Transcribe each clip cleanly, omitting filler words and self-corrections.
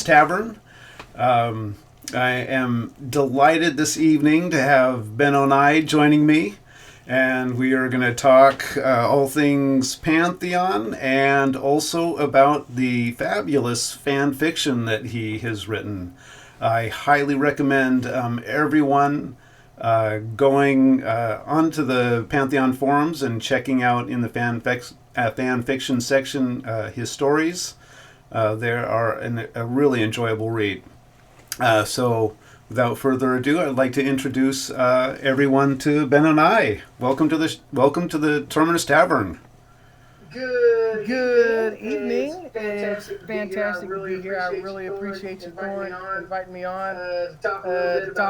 Tavern. I am delighted this evening to have Benonai joining me, and we are going to talk all things Pantheon and also about the fabulous fan fiction that he has written. I highly recommend everyone going onto the Pantheon forums and checking out in the fan fiction section his stories. They are a really enjoyable read. So, without further ado, I'd like to introduce everyone to Benonai. Welcome to the Terminus Tavern. Good evening. It's fantastic to be here. I really appreciate you inviting me on to talk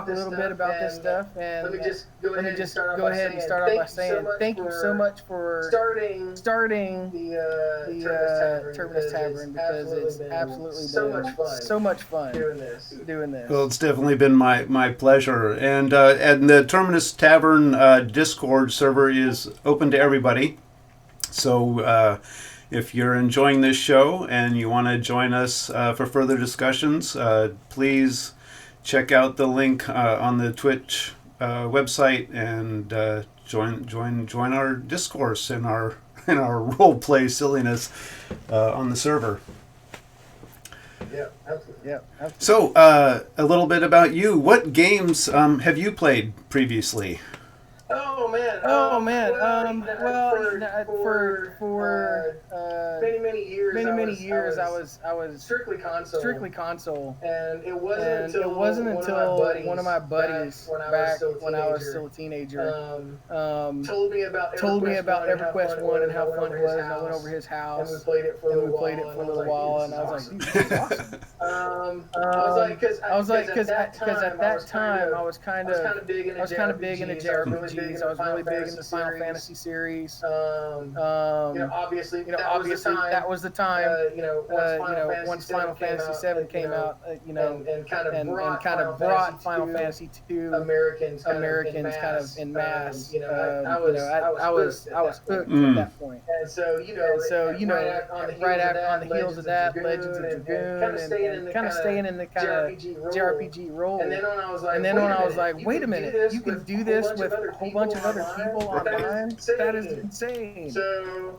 a little bit about this stuff. And let me just go ahead and start off by saying thank you so much for starting the Terminus Tavern, because it's absolutely been so much fun doing this. Well, it's definitely been my pleasure. And the Terminus Tavern Discord server is open to everybody. So if you're enjoying this show and you want to join us for further discussions, please check out the link on the Twitch website and join our discourse and our role play silliness on the server. Yeah, absolutely. So a little bit about you. What games have you played previously? Oh man. For many years, I was strictly console, and it wasn't until one of my buddies back when I was still a teenager told me about EverQuest 1 and how fun it was, and I went over his house and we played it for a little while, and I was like, dude, this is awesome. I was like, because at that time I was kind of big into JRPGs. I was really big into the Final Fantasy series. Obviously, that was the time. Once Final Fantasy 7 came out, and kind of brought Final Fantasy to Americans kind of en masse. I was hooked at that point. And so right on the heels of that, Legends of Dragoon, and kind of staying in the kind of JRPG role. And then when I was like, wait a minute, you can do this with a whole bunch of other people online? That is insane. So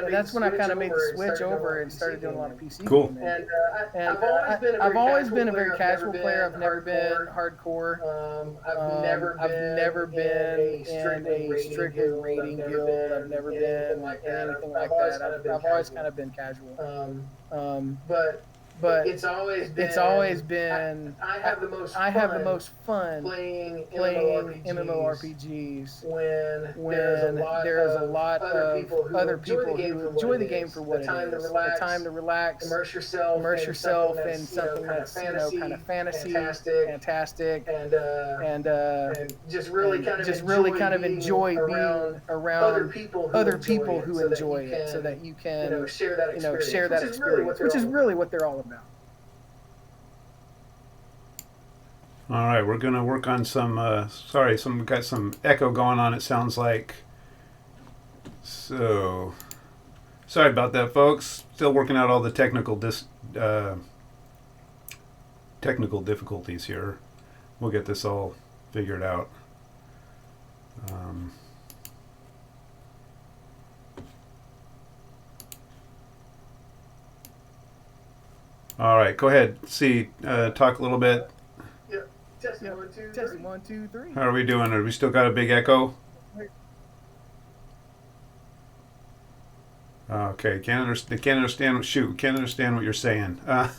that's when I kind of made the switch over and started doing a lot of PC Cool. gaming. And I've always been a very casual player. I've never been hardcore. I've never been in a strictly raiding guild. I've never been in anything like that. I've always kind of been casual. But it's always been. I have the most fun playing MMORPGs when there's a lot of other people who enjoy the game for what it is. The time to relax, immerse yourself in something that's kind of fantasy, fantastic, and just really kind of enjoy being around other people who enjoy it, so that you can share that experience, which is really what they're all about. All right, we're going to work on some. Got some echo going on. It sounds like. So, sorry about that, folks. Still working out all the technical difficulties here. We'll get this all figured out. All right, go ahead. Talk a little bit. Testing 1 2 3. How are we doing? Are we still got a big echo? Okay, can't understand what you're saying. Let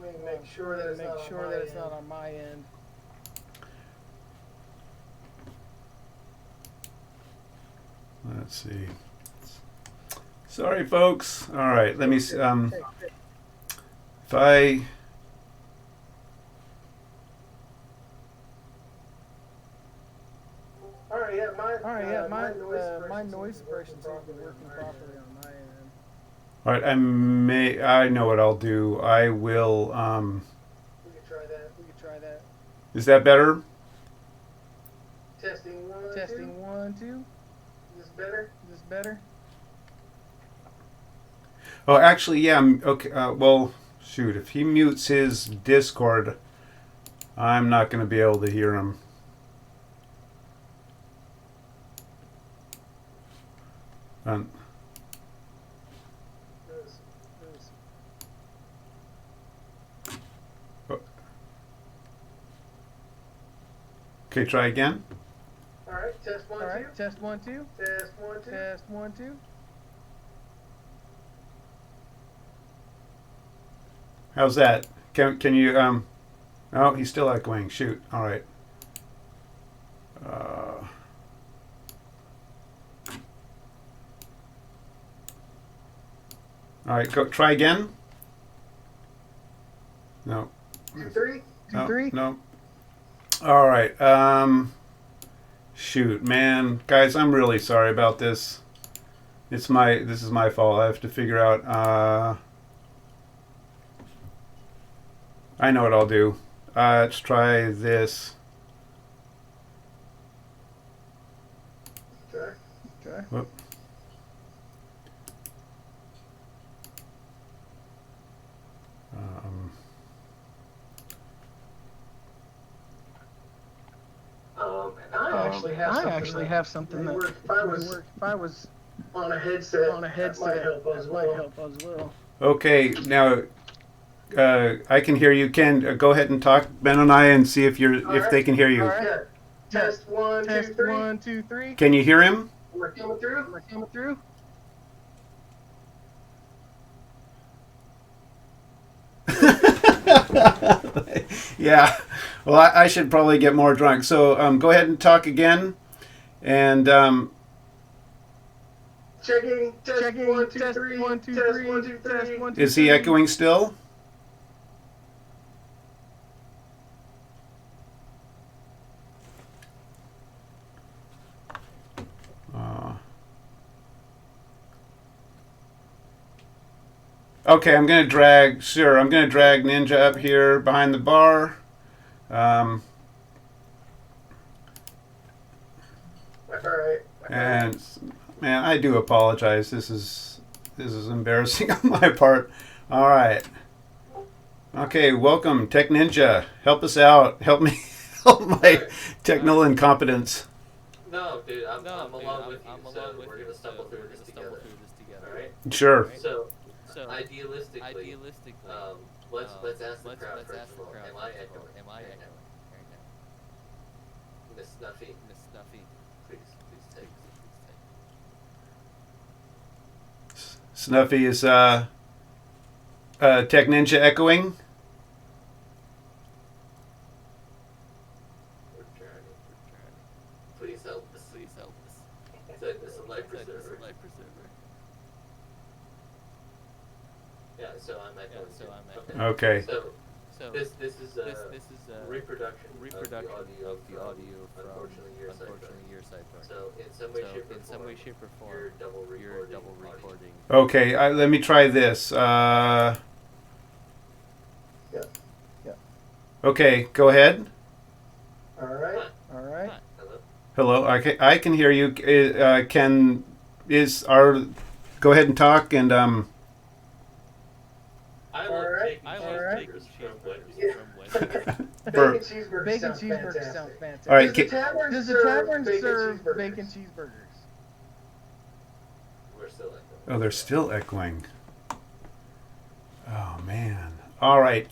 me make sure that it's not on my end. Let's see. Sorry, folks. All right, let me. If I. All right, yeah, my noise suppression seems to be working properly on my end. All right, I know what I'll do. I will. We could try that. Is that better? Testing 1 2. Is this better? Oh, actually, yeah. Okay. Well, shoot. If he mutes his Discord, I'm not going to be able to hear him. Um, okay, try again. All right, test 1 2. Test 1 2. Test 1 2. Test 1 2. How's that? Can you Oh, he's still echoing. Shoot. All right. All right. Go. Try again. No. 2 3. 2 No, 3. no. All right. Shoot, man, guys, I'm really sorry about this. This is my fault. I have to figure out. I know what I'll do. Let's try this. Okay. Whoop. I actually have something that work. If I was on a headset, that might help as well. Okay, now I can hear you. Ken, go ahead and talk Benonai and see if they can hear you. All right. Test 1 2 3. 1 2 3. Can you hear him? We're coming through. Yeah. Well, I should probably get more drunk. So go ahead and talk again. And checking. Test 1 2 3. 1 2 3. 1 2 3. 1 2 3. Is he echoing still? Okay, I'm gonna drag Ninja up here behind the bar. All right. And man, I do apologize. This is embarrassing on my part. All right. Okay, welcome, Tech Ninja. Help us out. Help me help my technical incompetence. No, dude, I'm along with you. So we're gonna stumble through this together. All right. Sure. So idealistically, let's ask the crowd first of all. Am I echoing? Right now? Miss Snuffy. Please take. Snuffy is Tech Ninja echoing. We're trying. Please help us. It's a life preserver. Yeah, so I'm echoing. Okay. So this is a reproduction of the audio from unfortunately your side. So in some way, shape, or form, you're double recording. Okay, let me try this. Yeah. Okay, go ahead. All right. Hello. I can hear you. Go ahead and talk and I love bakers from Bacon cheeseburgers sound fantastic. All right. Does the tavern serve bacon cheeseburgers? We're still echoing. Oh, they're still echoing. Oh man. All right.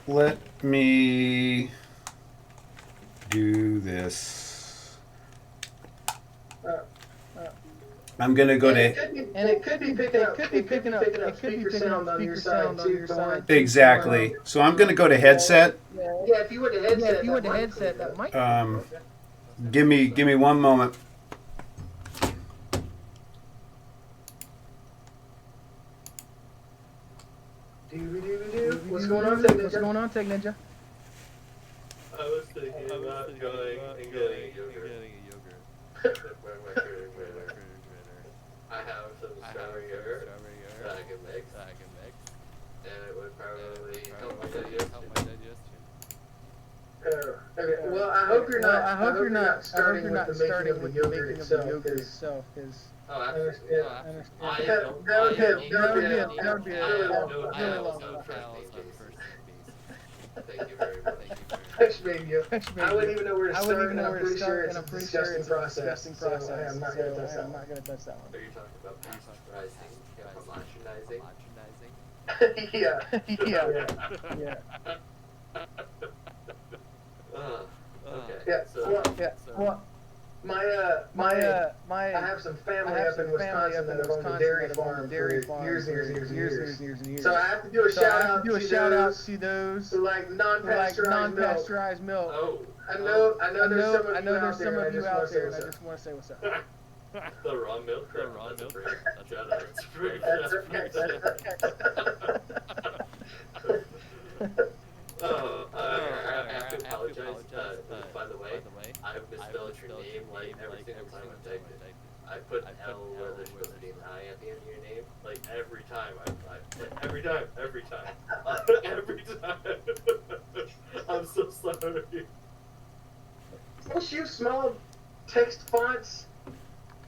Let me do this. I'm gonna go to. It could be picking up speaker sound on your side too. Exactly. So I'm gonna go to headset. Yeah, if you went to headset, that might. Give me 1 moment. What's going on, Tech Ninja? I was thinking about going and getting a yogurt. I have some strawberry yogurt that I can mix, and it would probably help my digestion. Okay. Well, I hope you're not. I hope you're not starting with the making of the yogurt itself, because. Oh, absolutely. Yeah. No, absolutely. That would be a really long no process. trials on the first name basis. Thank you very much. Thanks, baby. I wouldn't even know where to start, and I'm pretty sure it's a disgusting process. So I'm not going to touch that one. Are you talking about pasteurizing, homogenizing? Yeah. Okay. Yeah. Well, I have some family up in Wisconsin that have owned a dairy farm for years and years. So I have to do a shout out to those who like non-pasteurized milk. Oh. I know there's some of you out there, and I just want to say what's up. The raw milk. That's pretty That's I have to apologize. By the way, I've misspelled your name like every single time I typed it. I put an L where there's supposed to be an I at the end of your name. Like every time every time. Every time. I'm so sorry. Don't you small text fonts?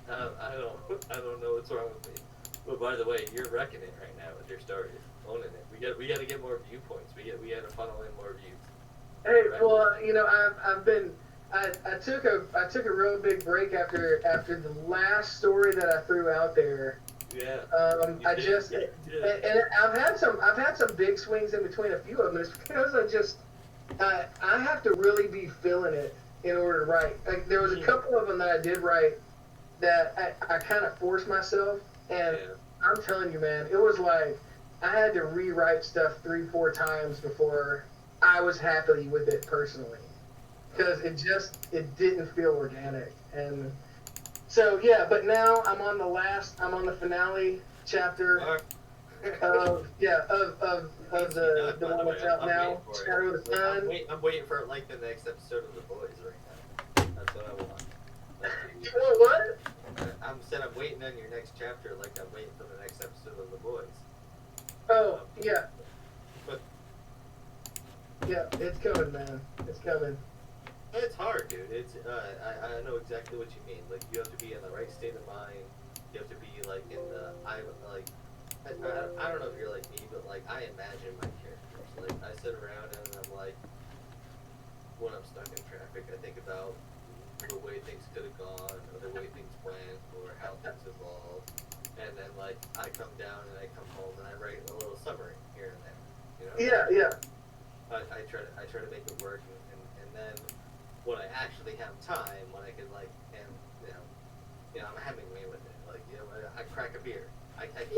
I don't know what's wrong with me. But by the way, you're wrecking it right now with your stories, owning it. We got to get more viewpoints. We got to funnel in more views. Hey, well, I took a real big break after the last story that I threw out there. Yeah. And I've had some big swings in between a few of them. It's because I have to really be feeling it in order to write. Like, there was a couple of them that I did write that I kind of forced myself, and I'm telling you, man, it was like I had to rewrite stuff 3-4 times before I was happy with it personally, because it didn't feel organic. And so but now I'm on the finale chapter of the one that's out now, Shadow of the Sun. I'm waiting for like the next episode of The Boys right now. That's what I want. You want what? I'm waiting on your next chapter, like I'm waiting for the next episode of The Boys. Oh, yeah. But yeah, it's coming, man. It's coming. It's hard, dude. It's I know exactly what you mean. Like, you have to be in the right state of mind. You have to be like in the I don't know if you're like me, but like I imagine my characters. Like, I sit around and I'm like, when I'm stuck in traffic, I think about the way things could have gone, or the way things went, or how things evolved. And then like I come down and I come home and I write a little summary here and there. You know? Yeah. I try to make it work, and then when I actually have time, when I can like, and I'm Hemingway with it. Like, I crack a beer. I can't.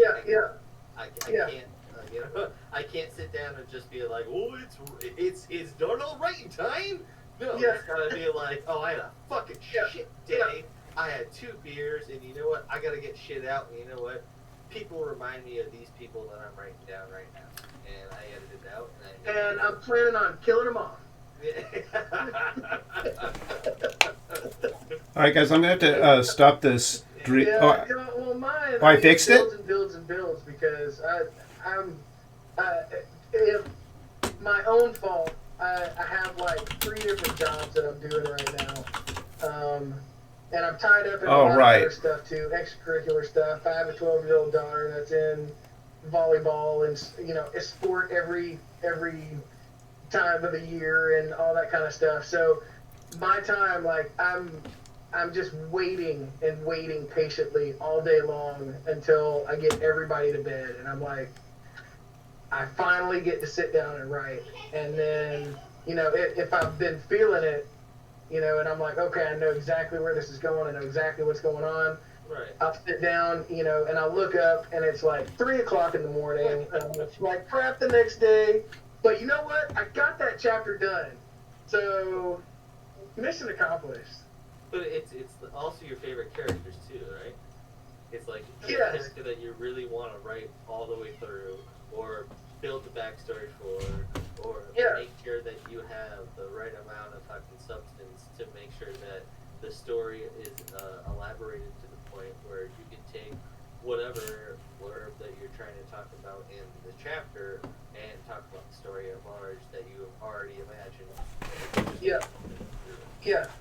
I can't sit down and just be like, oh, it's done all right in time. No, it's gotta be like, oh, I had a fucking shit day. I had 2 beers, and you know what? I gotta get shit out, and you know what? People remind me of these people that I'm writing down right now, and I edit it out. And I'm planning on killing them off. All right, guys, I'm going to have to stop this. Well, mine. I fixed it? Builds because if my own fault. I have like 3 different jobs that I'm doing right now, and I'm tied up in a lot of other stuff too, extracurricular stuff. I have a 12-year-old daughter that's in volleyball and a sport every time of the year and all that kind of stuff. So my time, like I'm just waiting patiently all day long until I get everybody to bed, and I'm like, I finally get to sit down and write. And then, if I've been feeling it, and I'm like, okay, I know exactly where this is going, I know exactly what's going on. Right. I'll sit down, and I'll look up, and it's like 3 o'clock in the morning, and I'm like, crap the next day. But you know what? I got that chapter done. So, mission accomplished. But it's also your favorite characters too, right? It's like a character that you really want to write all the way through, or build the backstory for, or make sure that you have the right amount of fucking substance to make sure that the story is elaborated to the point where you can take whatever blurb that you're trying to talk about in the chapter and talk about the story at large that you have already imagined Yeah,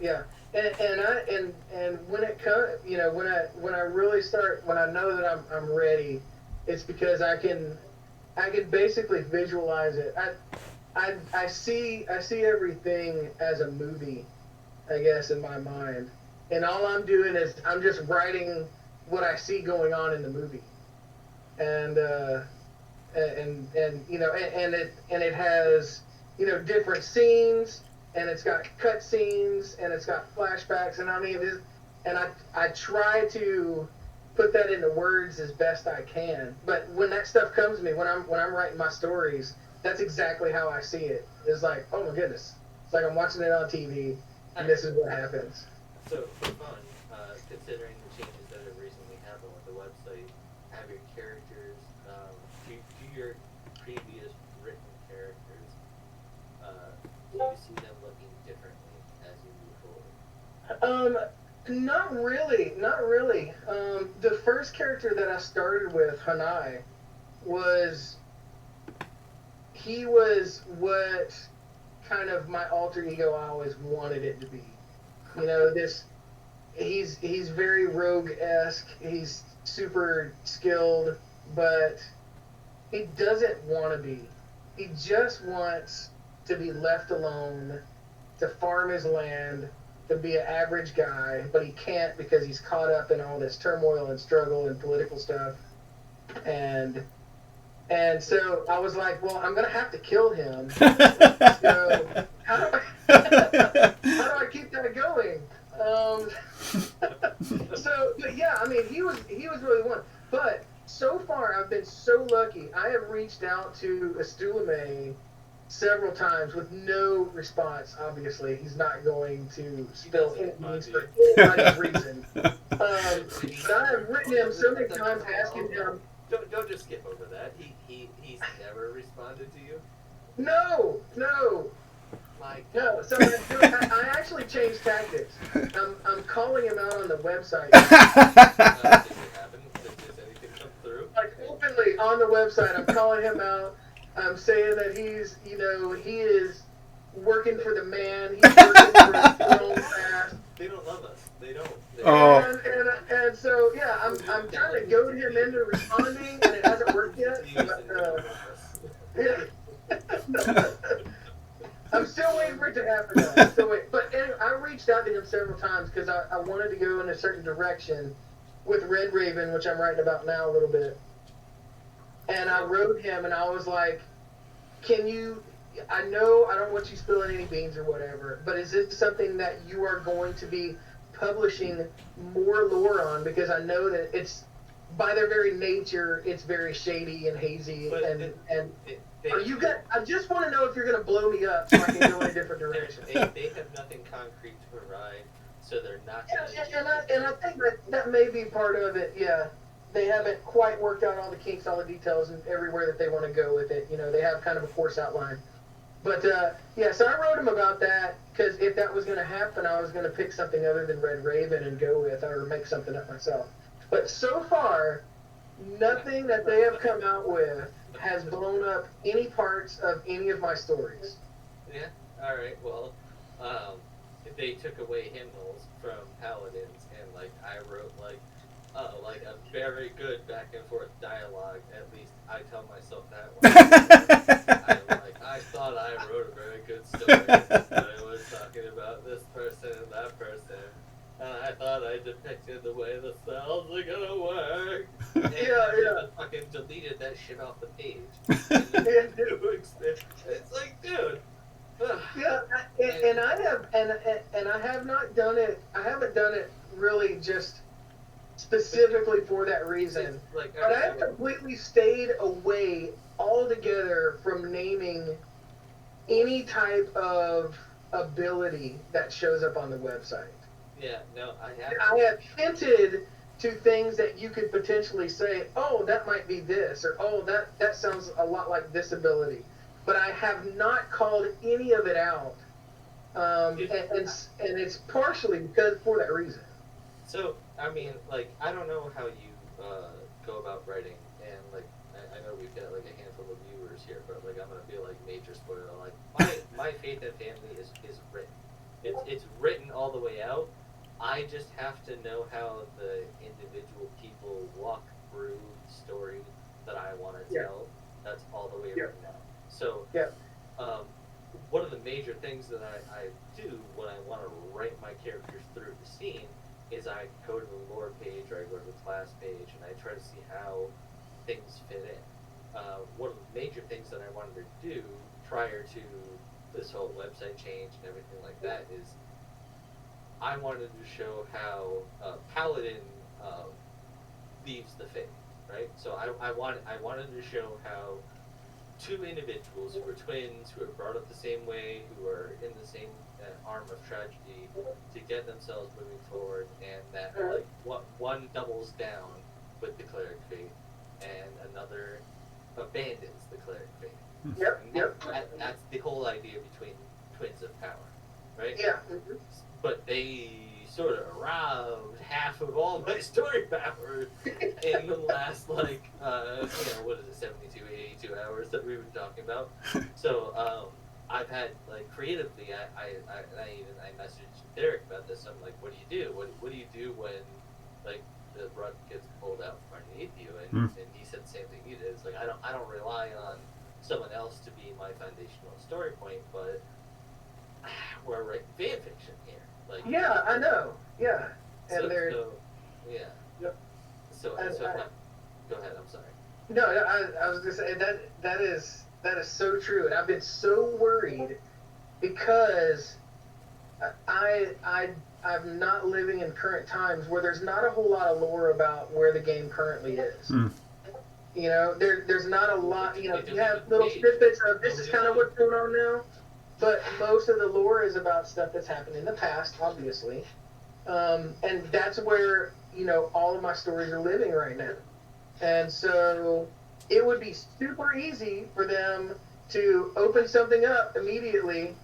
yeah. And when it comes, when I really start, when I know that I'm ready, it's because I can basically visualize it. I see everything as a movie, I guess, in my mind, and all I'm doing is I'm just writing what I see going on in the movie, and it has different scenes, and it's got cut scenes, and it's got flashbacks, and I mean this, and I try to put that into words as best I can. But when that stuff comes to me, when I'm writing my stories, that's exactly how I see it. It's like, oh my goodness, it's like I'm watching it on TV, and this is what happens. So for fun, considering the changes that have recently happened with the website, have your characters, do your previous written characters, do you see them looking differently as you move forward? Not really, not really. The first character that I started with, Hanai, was he was what kind of my alter ego I always wanted it to be. This he's very rogue-esque. He's super skilled, but he doesn't want to be. He just wants to be left alone, to farm his land, to be an average guy, but he can't because he's caught up in all this turmoil and struggle and political stuff. And so I was like, well, I'm gonna have to kill him. So how do I keep that going? But yeah, I mean, he was really one. But so far, I've been so lucky. I have reached out to Estulame several times with no response. Obviously, he's not going to spill any news for anybody's reason. But I have written him so many times asking him. Don't just skip over that. He's never responded to you. No. My No, God. so I actually changed tactics. I'm calling him out on the website. Did it happen? Did anything come through? Like openly on the website, I'm calling him out. I'm saying that he is working for the man. He's working for his own fast. They don't love us. They don't. Oh. And so yeah, I'm trying to goad him into responding, and it hasn't worked yet. But yeah. I'm still waiting for it to happen. I'm still waiting. But anyway, I reached out to him several times because I wanted to go in a certain direction with Red Raven, which I'm writing about now a little bit. And I wrote him, and I was like, can you, I know I don't want you spilling any beans or whatever, but is it something that you are going to be publishing more lore on? Because I know that it's, by their very nature, it's very shady and hazy. I just want to know if you're going to blow me up so I can go in a different direction. They have nothing concrete to provide, so they're not going to... And I think that may be part of it, yeah. They haven't quite worked out all the kinks, all the details, and everywhere that they want to go with it. They have kind of a course outline. But, yeah, so I wrote him about that, because if that was going to happen, I was going to pick something other than Red Raven and go with, or make something up myself. But so far, nothing that they have come out with has blown up any parts of any of my stories. Yeah, alright, well, if they took away hymnals from Paladins, and, I wrote, a very good back and forth dialogue, at least I tell myself that one. I thought I wrote a very good story, but I was talking about this person and that person, and I thought I depicted the way the spells are gonna work. And I fucking deleted that shit off the page. It's like, dude. Yeah, and I have not done it. I haven't done it really just specifically for that reason. But I have completely stayed away altogether from naming any type of ability that shows up on the website. Yeah, no, I have hinted to things that you could potentially say, oh, that might be this, or oh, that sounds a lot like this ability. But I have not called any of it out. And it's partially because for that reason. So, I mean, I don't know how you go about writing, and, I know we've got like a handful of viewers here, but like I'm gonna be like major spoiler. Like my Faith and Family is written. It's written all the way out. I just have to know how the individual people walk through the story that I want to tell. That's all the way written out. So one of the major things that I do when I want to write my characters through the scene is I go to the lore page or I go to the class page and I try to see how things fit in. One of the major things that I wanted to do prior to this whole website change and everything like that is I wanted to show how Paladin leaves the faith, right? So I wanted to show how two individuals who are twins, who are brought up the same way, who are in the same arm of tragedy, to get themselves moving forward, and that like one doubles down with the cleric faith, and another abandons the cleric faith. That's the whole idea between twins of power, right? Yeah. But they sort of robbed half of all my story power in the last, like, what is it, 72, 82 hours that we were talking about. So, I've had, like, creatively, I messaged Derek about this. I'm like, what do you do? What do you do when, like, the rug gets pulled out from underneath you? And he said the same thing you did. It's like, I don't rely on someone else to be my foundational story point, but we're writing fan fiction here. Like, yeah, I know. Yeah, and yeah. Yep. So go ahead. I'm sorry. No, I was gonna say that is so true, and I've been so worried because I'm not living in current times where there's not a whole lot of lore about where the game currently is. You know, there's not a lot. You know, you have little snippets of this is kind of what's going on now. But most of the lore is about stuff that's happened in the past, obviously. And that's where, you know, all of my stories are living right now. And so it would be super easy for them to open something up immediately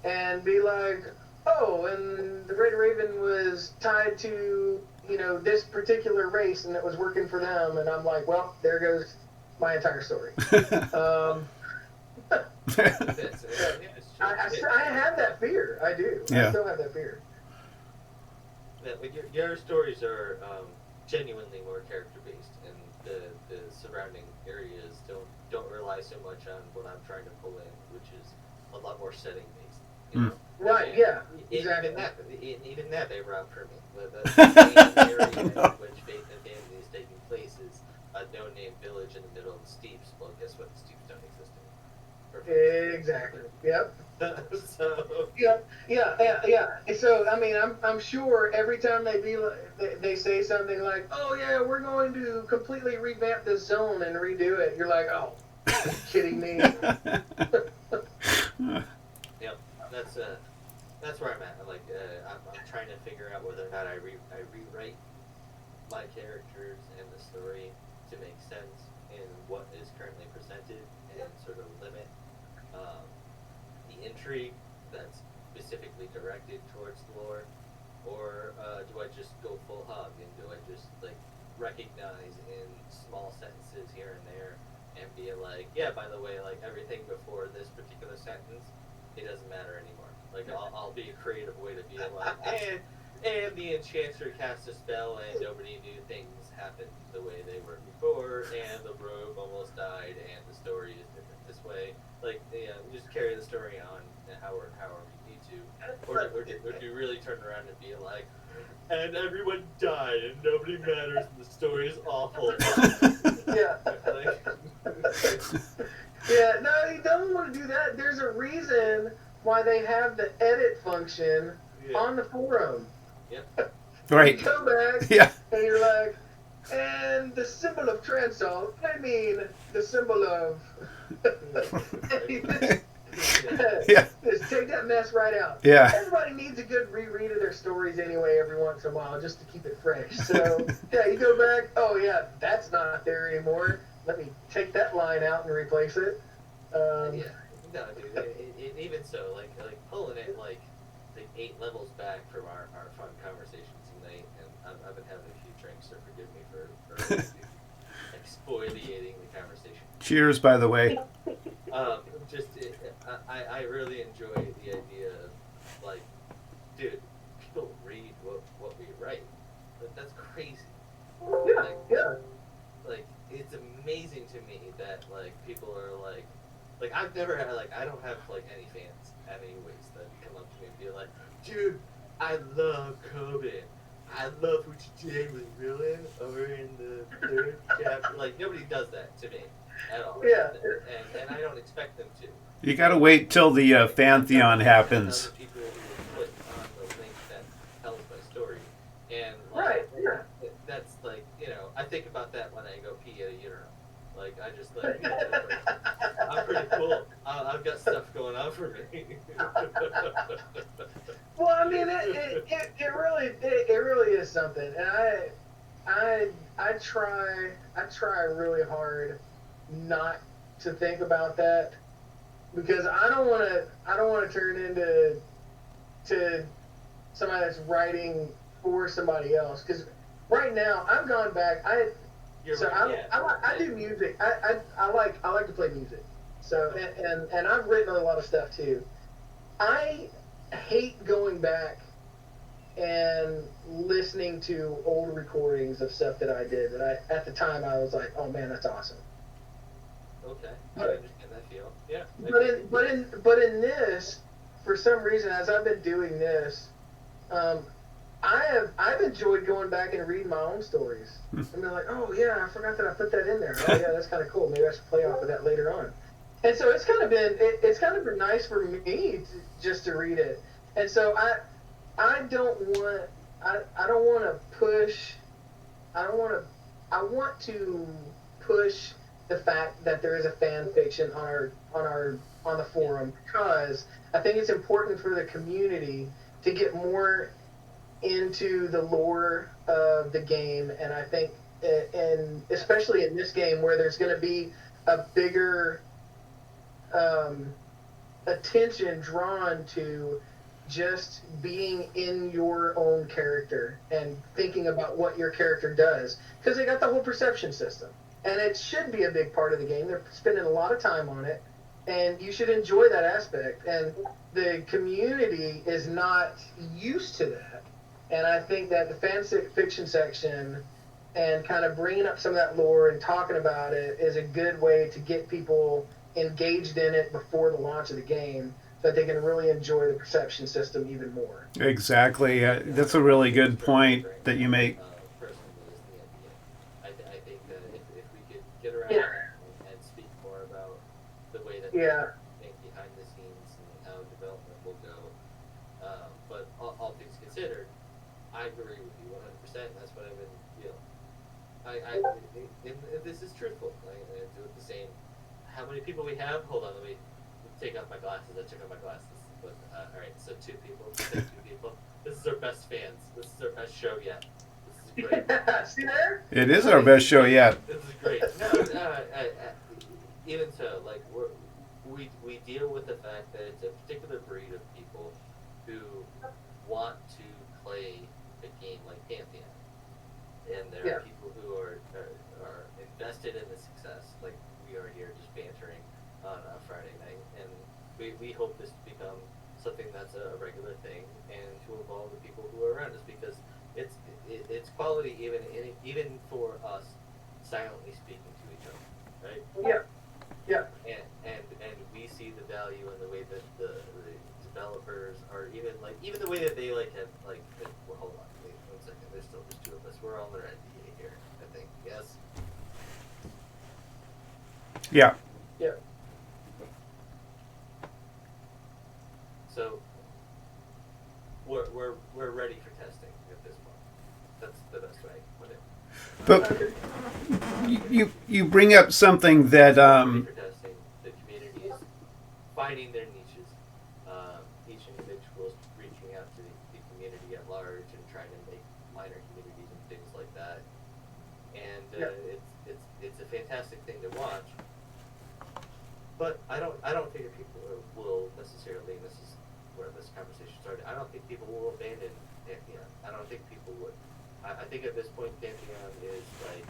and be like, oh, and the Red Raven was tied to, you know, this particular race and it was working for them. And I'm like, well, there goes my entire story. I have that fear. I do. Yeah. I still have that fear. Yeah, like your stories are genuinely more character based, and the surrounding areas don't rely so much on what I'm trying to pull in, which is a lot more setting based. You know? Right. And yeah. Exactly. Even that they robbed from me. The main area in which Faith and Family is taking place is a no-name village in the middle of the steeps. Well, guess what? The steeps don't exist anymore. Exactly. Yep. So. Yeah. So I mean, I'm sure every time they say something like, "Oh yeah, we're going to completely revamp this zone and redo it," you're like, "Oh, are you kidding me?" Yep. That's where I'm at. Like, I'm trying to figure out whether or not I rewrite my characters and the story to make sense in what is currently presented and sort of limit the intrigue that's specifically directed towards the lore, or do I just go full hog and do I just like recognize in small sentences here and there and be like, yeah, by the way, like everything before this particular sentence, it doesn't matter anymore. Like I'll be a creative way to be like, and the enchanter cast a spell and nobody knew things happened the way they were before, and the rogue almost died, and the story is different this way. Like, yeah, we just carry the story on however we need to, or do you really turn around and be like, and everyone died and nobody matters and the story is awful. Yeah. Yeah. No, you don't want to do that. There's a reason why they have the edit function on the forum. Yep. Right. You go back. Yeah. And you're like, and the symbol of Transalt, I mean the symbol of. Yeah. Just take that mess right out. Yeah. Everybody needs a good reread of their stories anyway every once in a while just to keep it fresh. So, yeah, you go back, oh, yeah, that's not there anymore. Let me take that line out and replace it. Yeah. No, dude, even so, like pulling it like 8 levels back from our fun conversations tonight, and I've been having a few drinks, so forgive me for exfoliating the conversation Cheers, by the way. Just I really enjoy the idea of like, dude, people read what we write. Like, that's crazy. Yeah, Like, yeah. like it's amazing to me that like people are like I've never had like I don't have like any fans anyways that come up to me and be like, dude, I love Kobe. I love what you did with Villain over in the third chapter. Like nobody does that to me at all. Yeah. And I don't expect them to. You got to wait till the Pantheon happens. Other people who will click on the link that tells my story, and Right, yeah. that's like I think about that when I go pee at a urinal. Like I just like I'm pretty cool. I've got stuff going on for me. Well, I mean, it really is something, and I try really hard not to think about that, because I don't want to turn into somebody that's writing for somebody else. Because right now I've gone back. I do music. I like to play music. So and I've written a lot of stuff too. I hate going back and listening to old recordings of stuff that I did. That at the time I was like, oh man, that's awesome. Okay, I understand that feel. Yeah. But in this, for some reason, as I've been doing this, I've enjoyed going back and reading my own stories. And they're like, oh yeah, I forgot that I put that in there. Oh yeah, that's kind of cool. Maybe I should play off of that later on. And so it's kind of been nice for me just to read it. And so I don't want to push. I want to push the fact that there is a fan fiction on the forum, because I think it's important for the community to get more into the lore of the game. And I think, and especially in this game where there's going to be a bigger attention drawn to just being in your own character and thinking about what your character does, because they got the whole perception system, and it should be a big part of the game. They're spending a lot of time on it, and you should enjoy that aspect, and the community is not used to that. And I think that the fan fiction section and kind of bringing up some of that lore and talking about it is a good way to get people engaged in it before the launch of the game, so that they can really enjoy the perception system even more. Exactly. That's a really good point that you make. Personally, is the idea. I think that if we could get around and speak more about the way that think behind the scenes and how development will go. But all things considered, I agree with you 100%. That's what I've been, and this is truthful. I do it the same. How many people we have? Hold on, let me take off my glasses. I took off my glasses. But, all right, so 2 people. Two people. This is our best fans. This is our best show yet. This is great. See there? It is our best show yet. This is great. No, even so, like we deal with the fact that it's a particular breed of people who want to play a game like Pantheon, and there are people who are invested in the success, like we are here just bantering on a Friday night, and we hope this to become something that's a regular thing, and to involve the people who are around us, because it's quality even for us silently speaking to each other, right? Yeah. And we see the value in the way that the developers are even the way that they have well, hold on, wait 1 second. There's still just 2 of us. We're all in our NDA here, I think. Yes. Yeah. Yeah. So we're ready for testing at this point. That's the best way to put it. But you bring up something that Ready for testing. The community is finding their niches. Each individual is reaching out to the community at large and trying to make minor communities and things like that. And it's a fantastic thing to watch. But I don't think that people will necessarily, and this is where this conversation started, I don't think people will abandon Pantheon. I don't think people would. I think at this point Pantheon is like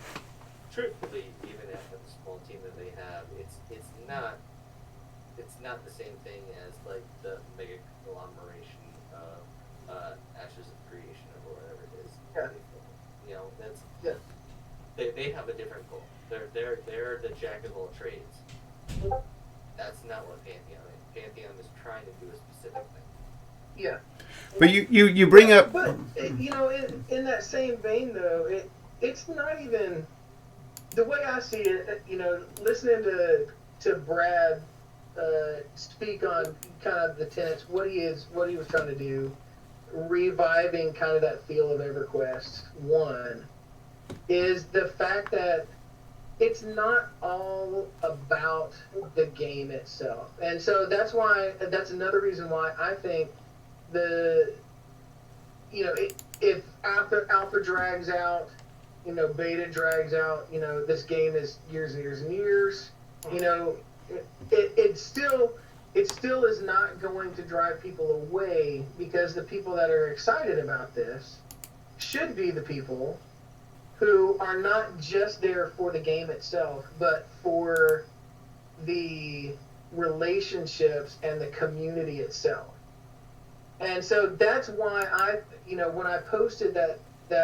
truthfully, even at the small team that they have, it's not the same thing as like the mega conglomeration of Ashes of Creation or whatever it is. Yeah. You know, that's Yeah. they have a different goal. They're the jack of all trades. That's not what Pantheon is. Pantheon is trying to do a specific thing. Yeah. But you bring up. But you know, in that same vein, though, it's not even the way I see it. You know, listening to Brad speak on kind of the tenets, what he was trying to do, reviving kind of that feel of EverQuest 1, is the fact that it's not all about the game itself. And so that's another reason why I think if alpha drags out, beta drags out, this game is years and years and years, it still is not going to drive people away, because the people that are excited about this should be the people who are not just there for the game itself, but for the relationships and the community itself. And so that's why when I posted that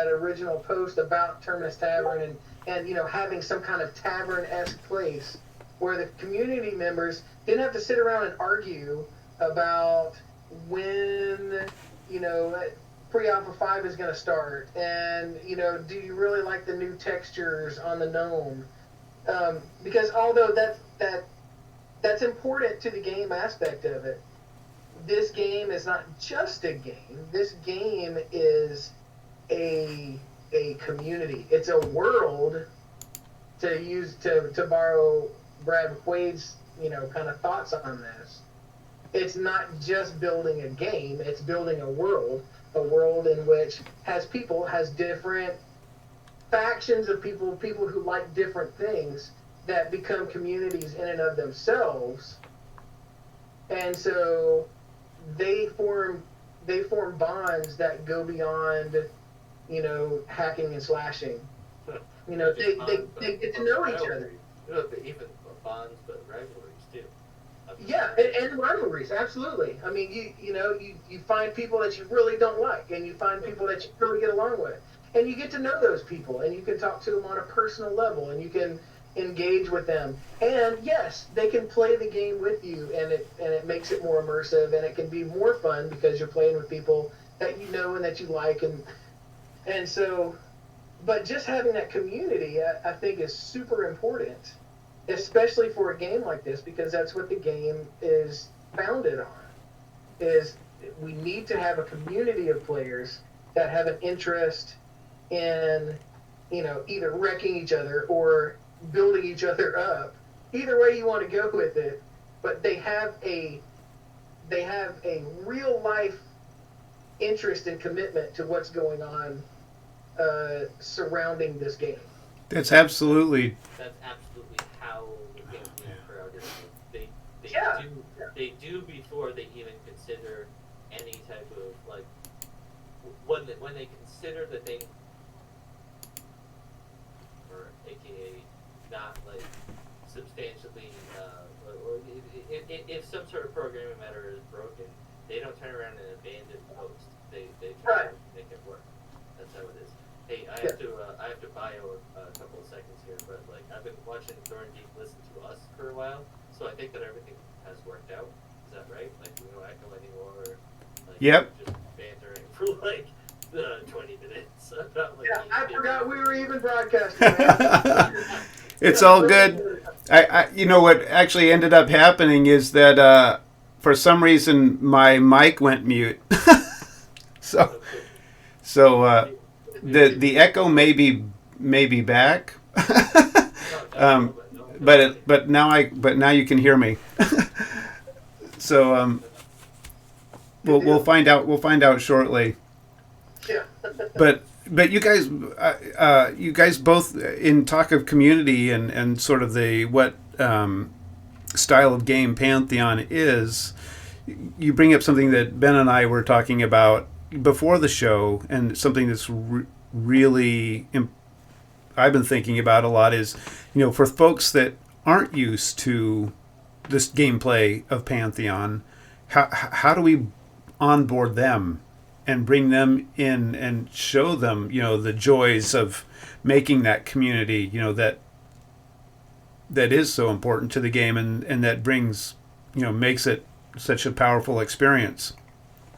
original post about Terminus Tavern and having some kind of tavern-esque place where the community members didn't have to sit around and argue about when, pre-alpha 5 is going to start, and do you really like the new textures on the gnome? Because although that's important to the game aspect of it, this game is not just a game. This game is a community. It's a world, to borrow Brad McQuaid's kind of thoughts on this. It's not just building a game. It's building a world in which has different factions of people who like different things that become communities in and of themselves. And so they form bonds that go beyond, hacking and slashing. They get to know each other. Even bonds, but rivalries too. Yeah, and rivalries, absolutely. I mean, you find people that you really don't like, and you find people that you really get along with, and you get to know those people, and you can talk to them on a personal level, and you can engage with them. And yes, they can play the game with you, and it makes it more immersive, and it can be more fun because you're playing with people that you know and that you like, and so. But just having that community, I think, is super important, especially for a game like this, because that's what the game is founded on. Is we need to have a community of players that have an interest in, either wrecking each other or building each other up. Either way you want to go with it, but they have a real life interest and commitment to what's going on surrounding this game. That's absolutely how the game crowd is. They do before they even consider any type of when they consider the thing, or AKA not substantially or if some sort of programming matter is broken, they don't turn around and abandon post. They try to make it work. That's how it is. Hey, I have to bio a couple of seconds here, but I've been watching Thorn Deep listen to us for a while, so I think that everything has worked out. Is that right? We don't echo anymore. Yep. Just bantering for 20 minutes about I forgot we were even broadcasting. It's all good. I what actually ended up happening is that for some reason my mic went mute. so the echo may be back. But now you can hear me. So we'll find out shortly. Yeah. But you guys both, in talk of community and sort of what style of game Pantheon is, you bring up something that Ben and I were talking about before the show, and something that's really I've been thinking about a lot is, for folks that aren't used to this gameplay of Pantheon, how do we onboard them and bring them in and show them, the joys of making that community, that is so important to the game and that brings, makes it such a powerful experience.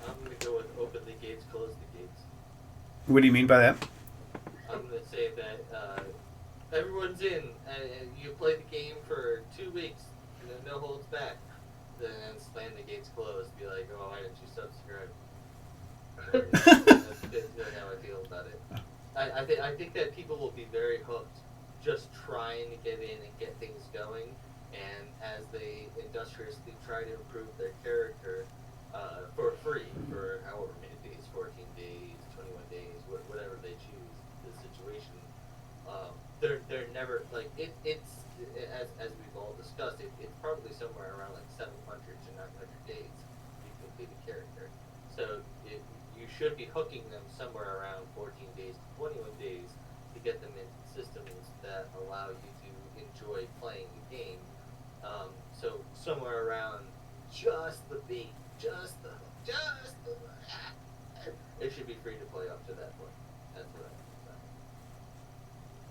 I'm going to go with open the gates, close the gates. What do you mean by that? I'm going to say that everyone's in, and you play the game for 2 weeks, and then no holds back. Then slam the gates closed, be like, oh, why didn't you subscribe? That's basically how I feel about it. I think that people will be very hooked just trying to get in and get things going, and as they industriously try to improve their character for free for however many days, 14 days, 21 days, whatever they choose, the situation, they're never, like, it's as we've all discussed, it's probably somewhere around like 700 to 900 days you complete a character. So you should be hooking them somewhere around 14 days to 21 days to get them into systems that allow you to enjoy playing the game. So somewhere around just the beat, just the it should be free to play up to that point. That's what I think.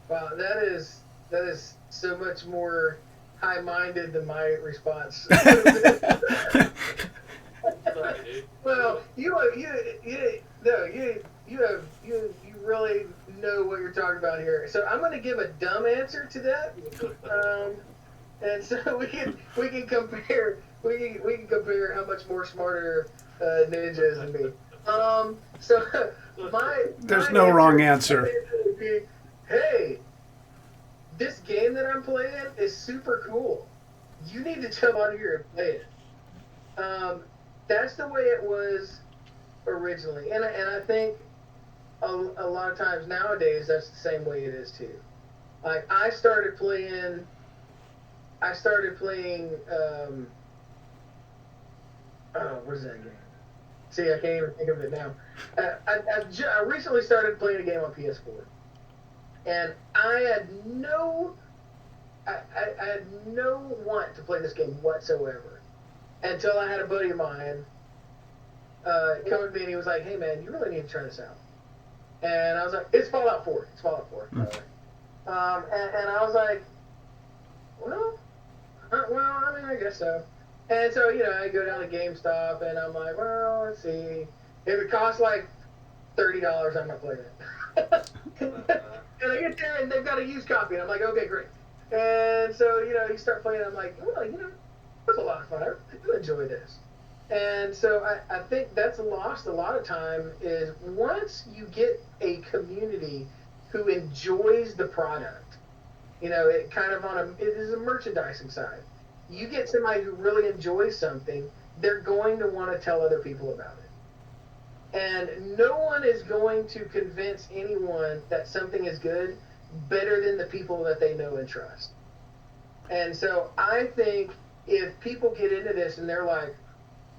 Wow, that is so much more high-minded than my response. Well, you really know what you're talking about here. So I'm going to give a dumb answer to that, and so we can compare how much more smarter Ninja is than me. So There's no wrong answer. Would be, hey, this game that I'm playing is super cool. You need to jump on here and play it. That's the way it was originally, and I think a lot of times nowadays that's the same way it is too. Like I started playing. What is that game? See, I can't even think of it now. I recently started playing a game on PS4, and I had no want to play this game whatsoever until I had a buddy of mine come to me and he was like, "Hey man, you really need to try this out." And I was like, "It's Fallout 4. It's Fallout 4." And I was like, "Well, I mean, I guess so." And so, I go down to GameStop and I'm like, "Well, let's see. If it costs like $30, I'm not playing it." And I get there and they've got a used copy and I'm like, "Okay, great." And so, you start playing. I'm like, "Well, it was a lot of fun. I do enjoy this." And so I think that's lost a lot of time is once you get a community who enjoys the product, it kind of it is a merchandising side. You get somebody who really enjoys something, they're going to want to tell other people about it. And no one is going to convince anyone that something is good better than the people that they know and trust. And so I think if people get into this and they're like,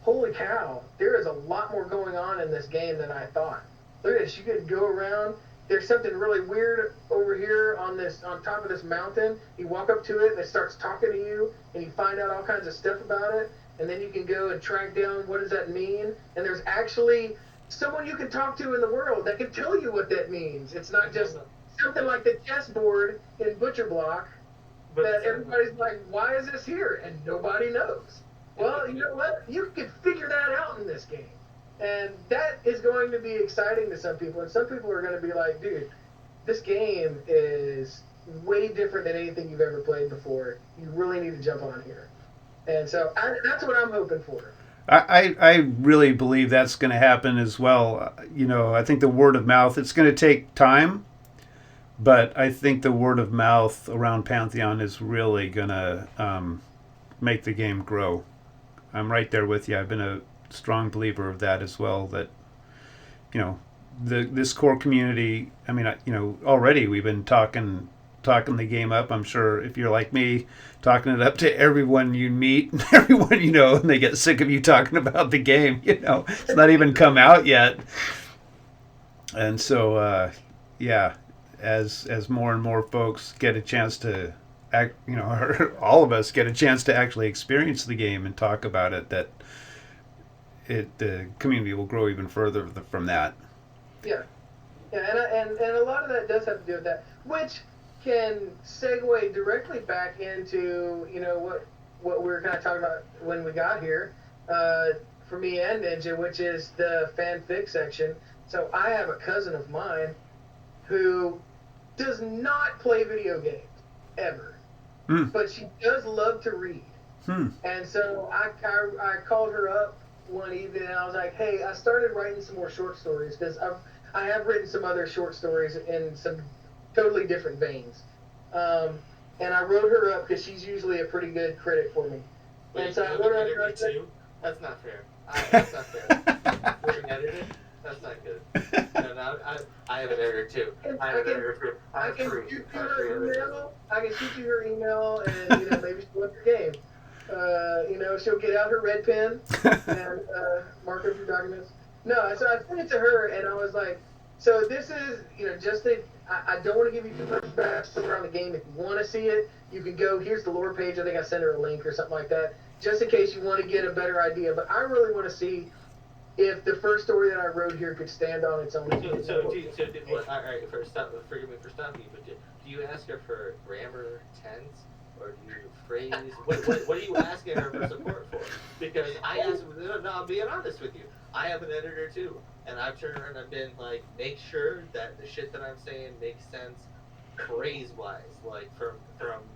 holy cow, there is a lot more going on in this game than I thought. Look at this, you could go around, there's something really weird over here on top of this mountain. You walk up to it and it starts talking to you and you find out all kinds of stuff about it, and then you can go and track down what does that mean, and there's actually someone you can talk to in the world that can tell you what that means. It's not just something like the chessboard in Butcher Block that everybody's like, why is this here? And nobody knows. Well, you know what? You can figure that out in this game. And that is going to be exciting to some people. And some people are going to be like, dude, this game is way different than anything you've ever played before. You really need to jump on here. And so that's what I'm hoping for. I really believe that's going to happen as well. I think the word of mouth, it's going to take time, but I think the word of mouth around Pantheon is really going to make the game grow. I'm right there with you. I've been a strong believer of that as well, that, this core community, I mean, already we've been talking the game up. I'm sure if you're like me, talking it up to everyone you meet, everyone you know, and they get sick of you talking about the game. It's not even come out yet. And so, yeah, as more and more folks get a chance to act, or all of us get a chance to actually experience the game and talk about it, that the community will grow even further from that. Yeah. Yeah, and a lot of that does have to do with that, which can segue directly back into, what we were kind of talking about when we got here, for me and Ninja, which is the fanfic section. So I have a cousin of mine who does not play video games, ever. But she does love to read. And so I called her up one evening and I was like, hey, I started writing some more short stories because I have written some other short stories in some totally different veins. And I wrote her up because she's usually a pretty good critic for me. Wait, and so I wrote her up. That's not fair. That's not fair. You're an editor? That's not good. No, I have an editor too. I can shoot you her email and maybe she'll look your game. She'll get out her red pen and mark up your documents. No, so I sent it to her and I was like, so this is, I don't want to give you too much backstory on the game. If you want to see it, you can go, here's the lore page. I think I sent her a link or something like that, just in case you want to get a better idea. But I really want to see if the first story that I wrote here could stand on its own. All right, forgive me for stopping you, but do you ask her for grammar, tense, or do you phrase? What are you asking her for support for? Because I'm being honest with you. I have an editor too, and I've turned around and I've been like, make sure that the shit that I'm saying makes sense, phrase-wise. Like from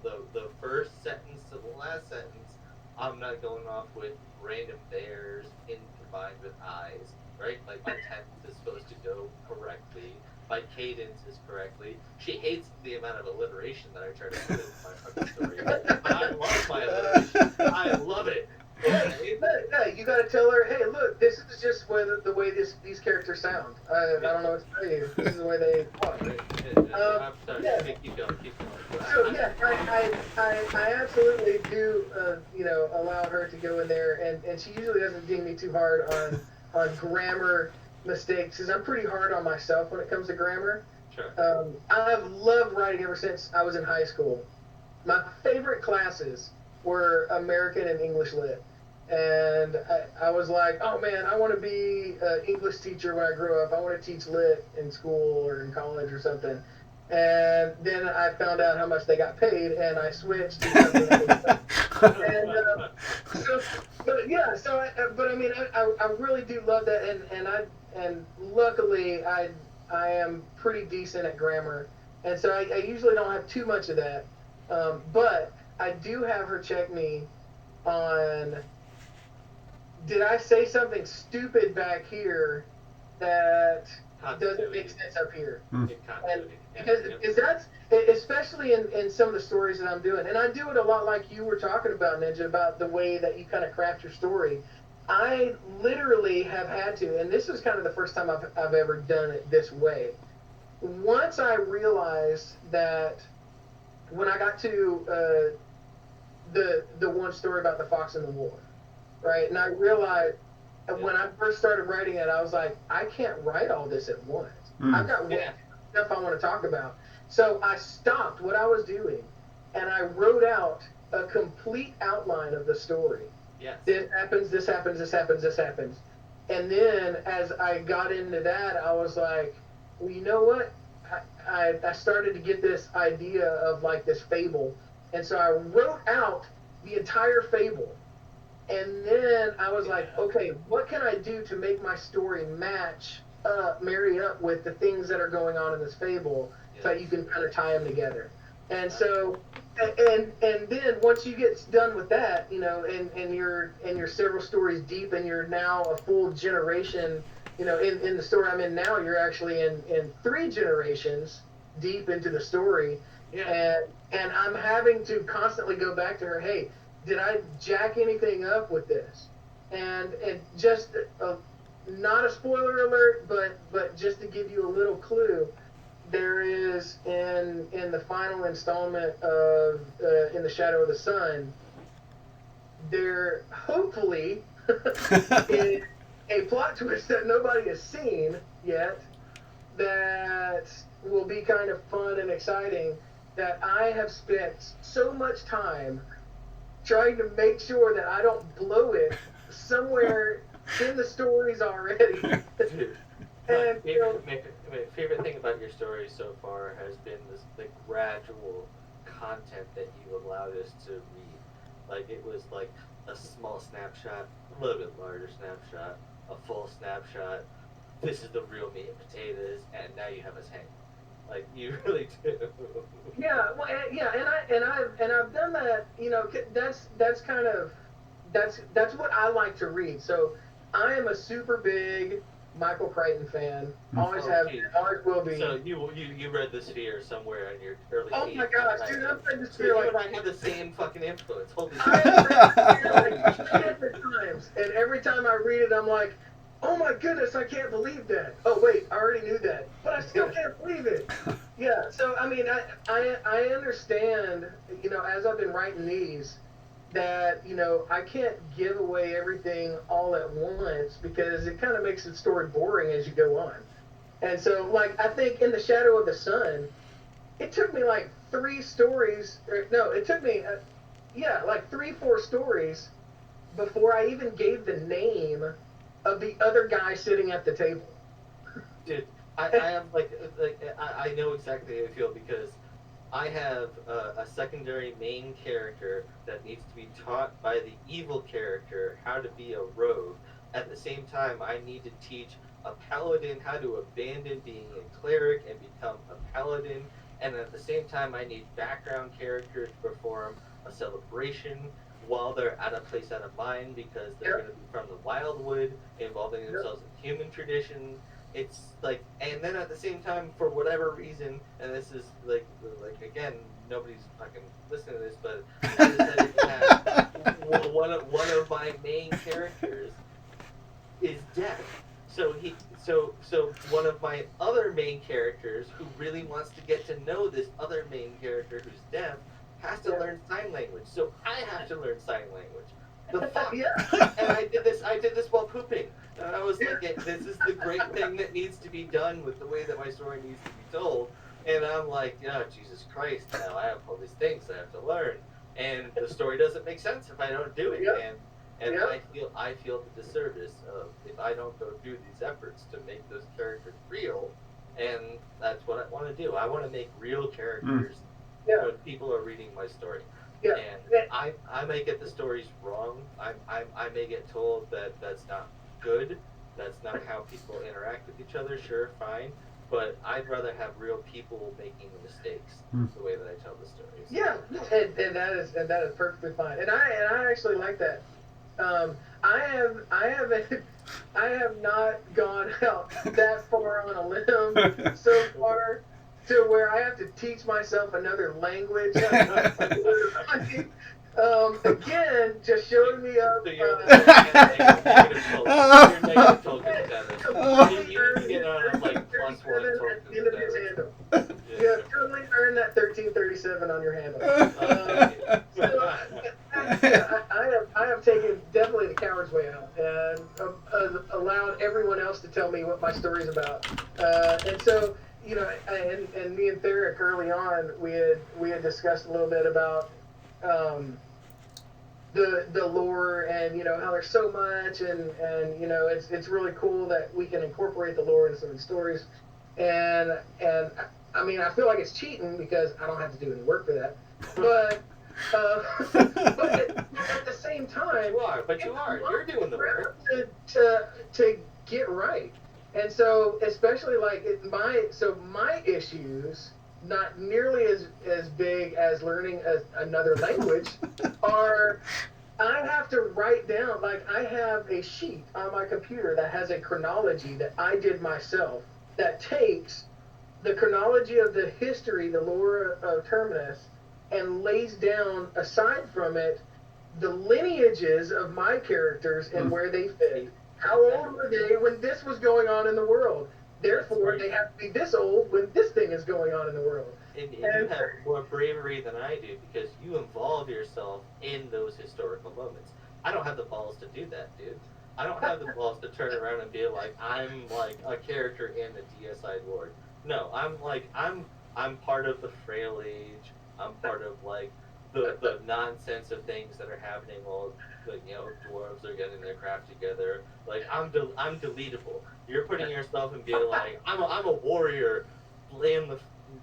the first sentence to the last sentence, I'm not going off with random theirs combined with I's, right? Like my tense is supposed to go correctly, my cadence is correctly. She hates the amount of alliteration that I try to put in my fucking story. I love my alliteration. I love it. Yeah, you got to tell her, hey, look, this is just the way these characters sound. I don't know what to tell you. This is the way they talk. I'm sorry. Yeah. Keep going. So yeah, I absolutely do, allow her to go in there, and she usually doesn't ding me too hard on grammar mistakes, because I'm pretty hard on myself when it comes to grammar. Sure. I've loved writing ever since I was in high school. My favorite classes were American and English Lit. And I was like, oh man, I want to be an English teacher when I grow up. I want to teach Lit in school or in college or something. And then I found out how much they got paid, and I switched to something else. But I mean, I really do love that, and luckily I am pretty decent at grammar, and so I usually don't have too much of that. But I do have her check me on, did I say something stupid back here that doesn't make sense up here? And because that's, especially in some of the stories that I'm doing, and I do it a lot like you were talking about, Ninja, about the way that you kind of craft your story. I literally have had to, and this is kind of the first time I've ever done it this way. Once I realized that when I got to the one story about the fox and the wolf, right? And I realized when I first started writing it, I was like, I can't write all this at once. I've got stuff I want to talk about. So I stopped what I was doing and I wrote out a complete outline of the story. Yes. This happens, this happens, this happens, this happens. And then as I got into that, I was like, well, you know what? I started to get this idea of like this fable. And so I wrote out the entire fable. And then I was like, okay, what can I do to make my story marry up with the things that are going on in this fable, so that you can kind of tie them together. And so, and then once you get done with that, and you're several stories deep, and you're now a full generation, in the story I'm in now, you're actually in 3 generations deep into the story. Yeah. And I'm having to constantly go back to her, hey, did I jack anything up with this? And just not a spoiler alert, but just to give you a little clue, there is in the final installment of In the Shadow of the Sun, there hopefully is a plot twist that nobody has seen yet, that will be kind of fun and exciting, that I have spent so much time trying to make sure that I don't blow it somewhere in the stories already. And my favorite thing about your story so far has been the gradual content that you allowed us to read. Like, it was like a small snapshot, a little bit larger snapshot, a full snapshot. This is the real meat and potatoes, and now you have us hanging. Like, you really do. Yeah, well, and I've done that. You know, that's kind of that's what I like to read. So I am a super big Michael Crichton fan. Always have, always will be. So you read The Sphere somewhere in your early Oh my gosh, dude, I've read The Sphere so like. you and I have the same fucking influence. Holy I have read The Sphere like 300 times, and every time I read it, I'm like, oh my goodness, I can't believe that. Oh wait, I already knew that, but I still can't believe it. Yeah, so I mean, I understand, you know, as I've been writing these, that, you know, I can't give away everything all at once because it kind of makes the story boring as you go on. And so, like, I think in The Shadow of the Sun, it took me like 3 stories, or no, it took me, like 3, 4 stories before I even gave the name of the other guy sitting at the table. Dude, I am I know exactly how you feel, because I have a secondary main character that needs to be taught by the evil character how to be a rogue. At the same time, I need to teach a paladin how to abandon being a cleric and become a paladin. And at the same time, I need background characters to perform a celebration while they're out of place, out of mind, because they're going to be from the Wildwood, involving themselves in human traditions. It's like, and then at the same time, for whatever reason, and this is like again, nobody's fucking listening to this, but one of my main characters is deaf. So one of my other main characters, who really wants to get to know this other main character who's deaf, has to learn sign language. So I have to learn sign language. The fuck? And I did this while pooping. And I was like, this is the great thing that needs to be done with the way that my story needs to be told. And I'm like, oh, Jesus Christ, now I have all these things I have to learn. And the story doesn't make sense if I don't do it. And I feel the disservice of if I don't go through these efforts to make those characters real. And that's what I want to do. I want to make real characters when people are reading my story. Yeah. And I may get the stories wrong. I may get told that that's not good. That's not how people interact with each other. Sure, fine. But I'd rather have real people making the mistakes the way that I tell the stories. Yeah, and that is perfectly fine. And I actually like that. I have not gone out that far on a limb so far to where I have to teach myself another language. Again, just showing me up. You're negative token status. You get on like +1 token status. Yeah, totally earned that 1337 on your handle. I have taken definitely the coward's way out and allowed everyone else to tell me what my story's about. And so, you know, and me and Theric early on, we had discussed a little bit about the lore, and you know how there's so much, and you know it's really cool that we can incorporate the lore into some of the stories, and I mean I feel like it's cheating because I don't have to do any work for that, but at the same time you are you're doing the work to get right. And so, especially like my issues, not nearly as big as learning another language, are I have to write down, like I have a sheet on my computer that has a chronology that I did myself that takes the chronology of the history, the lore of Terminus, and lays down, aside from it, the lineages of my characters and where they fit. How old were they when this was going on in the world? Therefore, they have to be this old when this thing is going on in the world. And you have more bravery than I do because you involve yourself in those historical moments. I don't have the balls to do that, dude. I don't have the balls to turn around and be like, I'm like a character in the DSI Ward. No, I'm part of the frail age. I'm part of like the nonsense of things that are happening while dwarves are getting their crap together. Like I'm deletable. You're putting yourself and being like I'm a warrior, laying the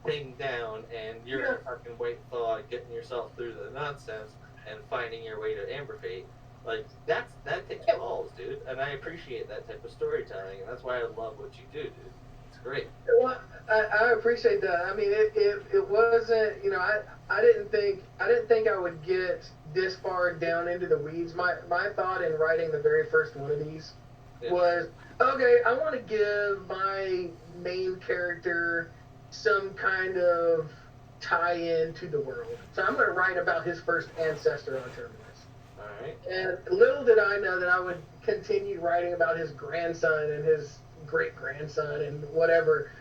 thing down, and you're a fucking white thaw getting yourself through the nonsense and finding your way to Amber Fate. Like that takes balls, dude, and I appreciate that type of storytelling, and that's why I love what you do, dude. It's great. Well, I appreciate that. I mean, it wasn't, I didn't think I would get this far down into the weeds. My thought in writing the very first one of these was, okay, I want to give my main character some kind of tie-in to the world. So I'm going to write about his first ancestor on Terminus. All right. And little did I know that I would continue writing about his grandson and his great grandson and whatever.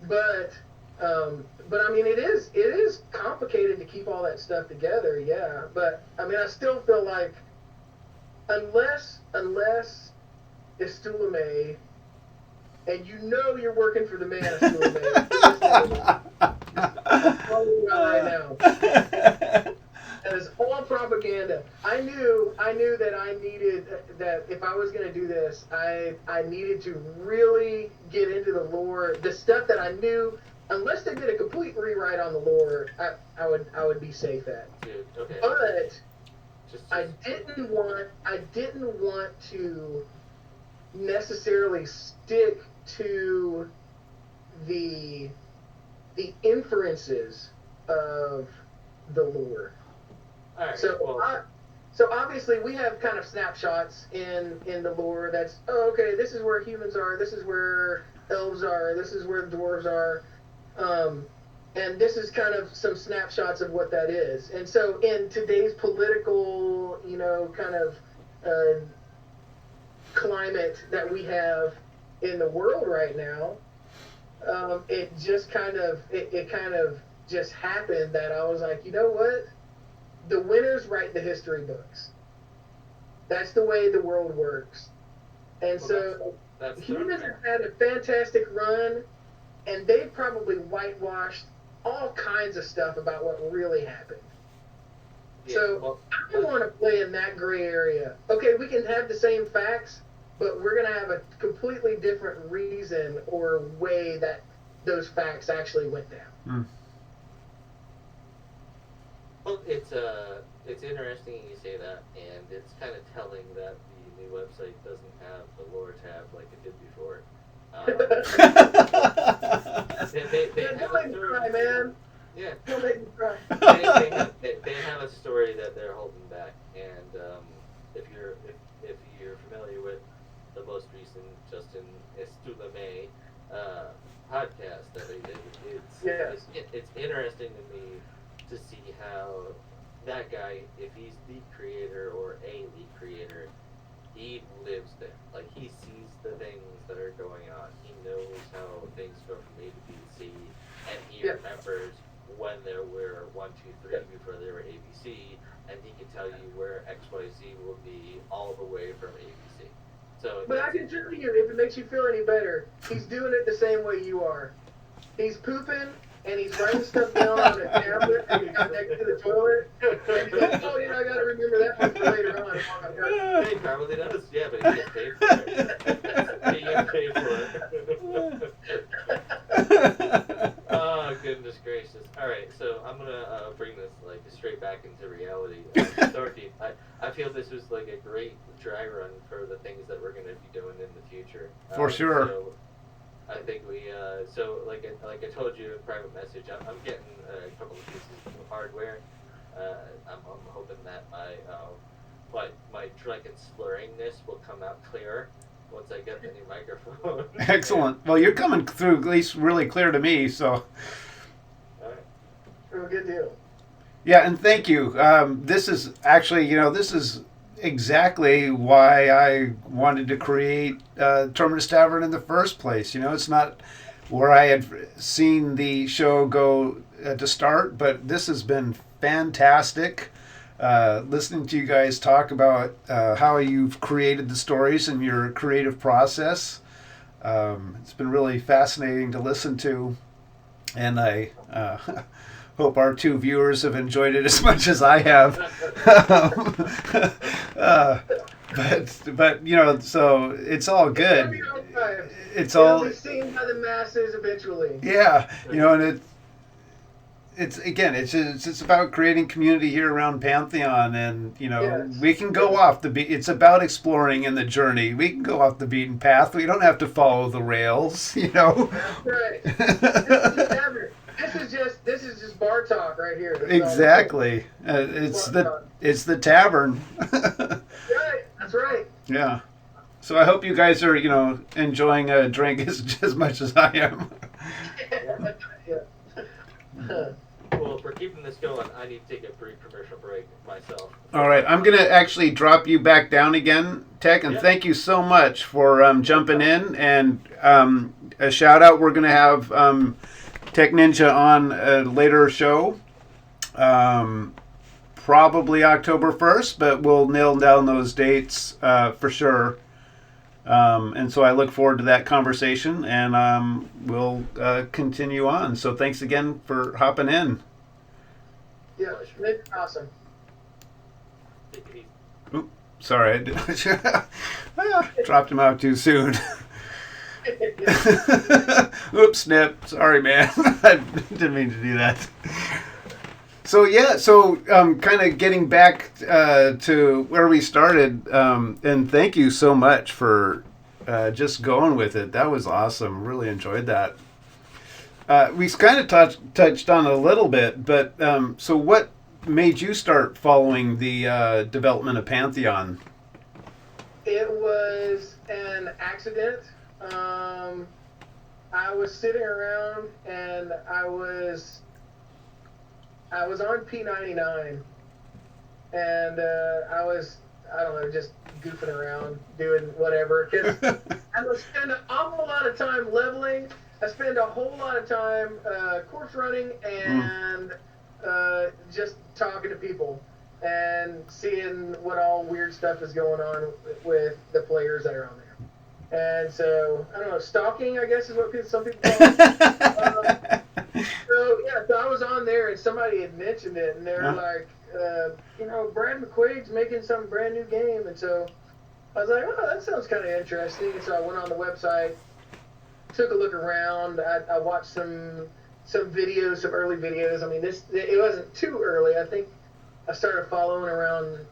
But I mean, it is complicated to keep all that stuff together. Yeah. But I mean, I still feel like unless Estulame, and you're working for the man Estulame. Right now. That is all propaganda. I knew that I needed that if I was going to do this, I needed to really get into the lore, the stuff that I knew. Unless they did a complete rewrite on the lore, I would be safe at. Dude, okay. But I didn't want to necessarily stick to the inferences of the lore. All right, so obviously we have kind of snapshots in the lore that's, okay, this is where humans are, this is where elves are, this is where the dwarves are, and this is kind of some snapshots of what that is. And so in today's political, kind of climate that we have in the world right now, it just kind of just happened that I was like, you know what? The winners write the history books. That's the way the world works. And that's humans have had a fantastic run, and they've probably whitewashed all kinds of stuff about what really happened. Yeah, I want to play in that gray area. Okay, we can have the same facts, but we're going to have a completely different reason or way that those facts actually went down. Mm. Well, it's interesting you say that, and it's kind of telling that the new website doesn't have the lore tab like it did before. They have a story, man. Yeah. Don't make me cry. They have a story that they're holding back, and if you're familiar with the most recent Justin Estulame podcast that they did, it's interesting to me to see how that guy, if he's the creator or a lead creator, he lives there. Like, he sees the things that are going on. He knows how things go from A to B to C, and he remembers when there were 1, 2, 3 before there were ABC, and he can tell you where XYZ will be all the way from ABC. But I can tell you, if it makes you feel any better, he's doing it the same way you are. He's pooping, and he's writing stuff down on a tablet, and he's got next to the toilet. And he's like, oh, I got to remember that one for later on. He probably does, yeah, but he gets paid for it. He gets paid for it. Oh, goodness gracious. All right, so I'm going to bring this straight back into reality. Dorothy, I feel this was like a great dry run for the things that we're going to be doing in the future. For sure. So I think we, like I told you in private message, I'm getting a couple of pieces of hardware. I'm hoping that my drunken slurringness will come out clearer once I get the new microphone. Excellent. Well, you're coming through at least really clear to me, so. All right. Oh, good deal. Yeah, and thank you. This is actually, this is exactly why I wanted to create Terminus Tavern in the first place. It's not where I had seen the show go to start, but this has been fantastic. Listening to you guys talk about how you've created the stories and your creative process. It's been really fascinating to listen to. and I hope our two viewers have enjoyed it as much as I have. But so it's all good. It'll be seen by the masses eventually. Yeah, and it's about creating community here around Pantheon, and we can go off the beat. It's about exploring in the journey. We can go off the beaten path. We don't have to follow the rails. That's right. This is just bar talk right here. Exactly. It's the tavern. That's right. Yeah. So I hope you guys are enjoying a drink as much as I am. Well, if we're keeping this going, I need to take a brief commercial break myself. All right, I'm going to actually drop you back down again, Tech, and thank you so much for jumping in. And a shout out, we're going to have Tech Ninja on a later show, probably October 1st, but we'll nail down those dates for sure. And so I look forward to that conversation, and we'll continue on. So thanks again for hopping in. Yeah, it's awesome. Oops, sorry, dropped him out too soon. Oops, snip. Sorry, man. I didn't mean to do that. So kind of getting back to where we started, and thank you so much for just going with it. That was awesome. Really enjoyed that. We kind of touched on a little bit, but so what made you start following the development of Pantheon? It was an accident. I was sitting around and I was on P99, and I don't know, just goofing around, doing whatever. Because I would spend an awful lot of time leveling. I spend a whole lot of time course running and just talking to people and seeing what all weird stuff is going on with the players that are on there. And so, I don't know, stalking, I guess, is what some people call it. So I was on there, and somebody had mentioned it, and they were like, Brad McQuaid's making some brand new game. And so I was like, oh, that sounds kind of interesting. And so I went on the website, took a look around. I watched some videos, some early videos. I mean, it wasn't too early. I think I started following around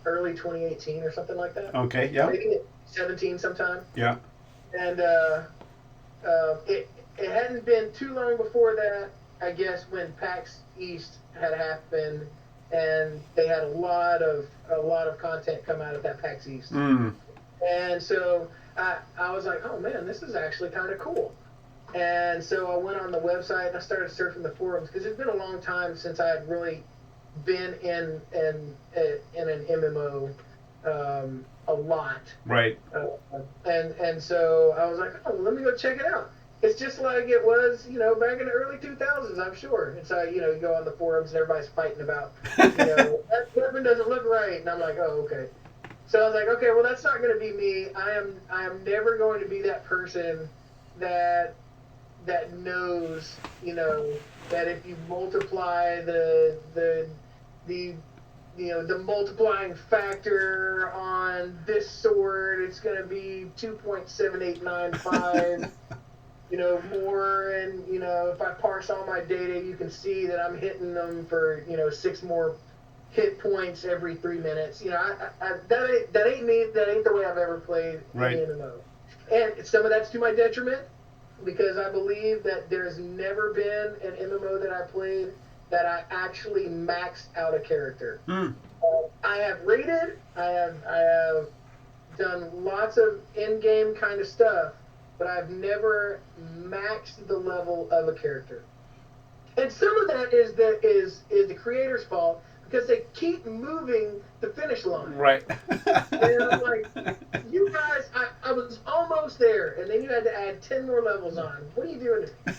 early 2018 or something like that. Okay, yeah. Maybe 17 sometime. Yeah. And it hadn't been too long before that, I guess, when PAX East had happened, and they had a lot of content come out of that PAX East. And so I was like, oh man, this is actually kind of cool. And so I went on the website and I started surfing the forums, because it's been a long time since I had really been in an MMO a lot. Right. And so I was like, oh, let me go check it out. It's just like it was, back in the early 2000s, I'm sure. And so, you go on the forums and everybody's fighting about, that weapon doesn't look right. And I'm like, oh, okay. So I was like, okay, well, that's not going to be me. I am never going to be that person that knows, that if you multiply the multiplying factor on this sword, it's going to be 2.7895, more. And, if I parse all my data, you can see that I'm hitting them for, 6 more hit points every 3 minutes. That ain't me. That ain't the way I've ever played right. an MMO. And some of that's to my detriment, because I believe that there's never been an MMO that I played that I actually maxed out a character. I have raided, I have done lots of in-game kind of stuff, but I've never maxed the level of a character. And some of that is the creator's fault, because they keep moving the finish line. Right. And I'm like, you guys, I was almost there, and then you had to add 10 more levels on. What are you doing to me?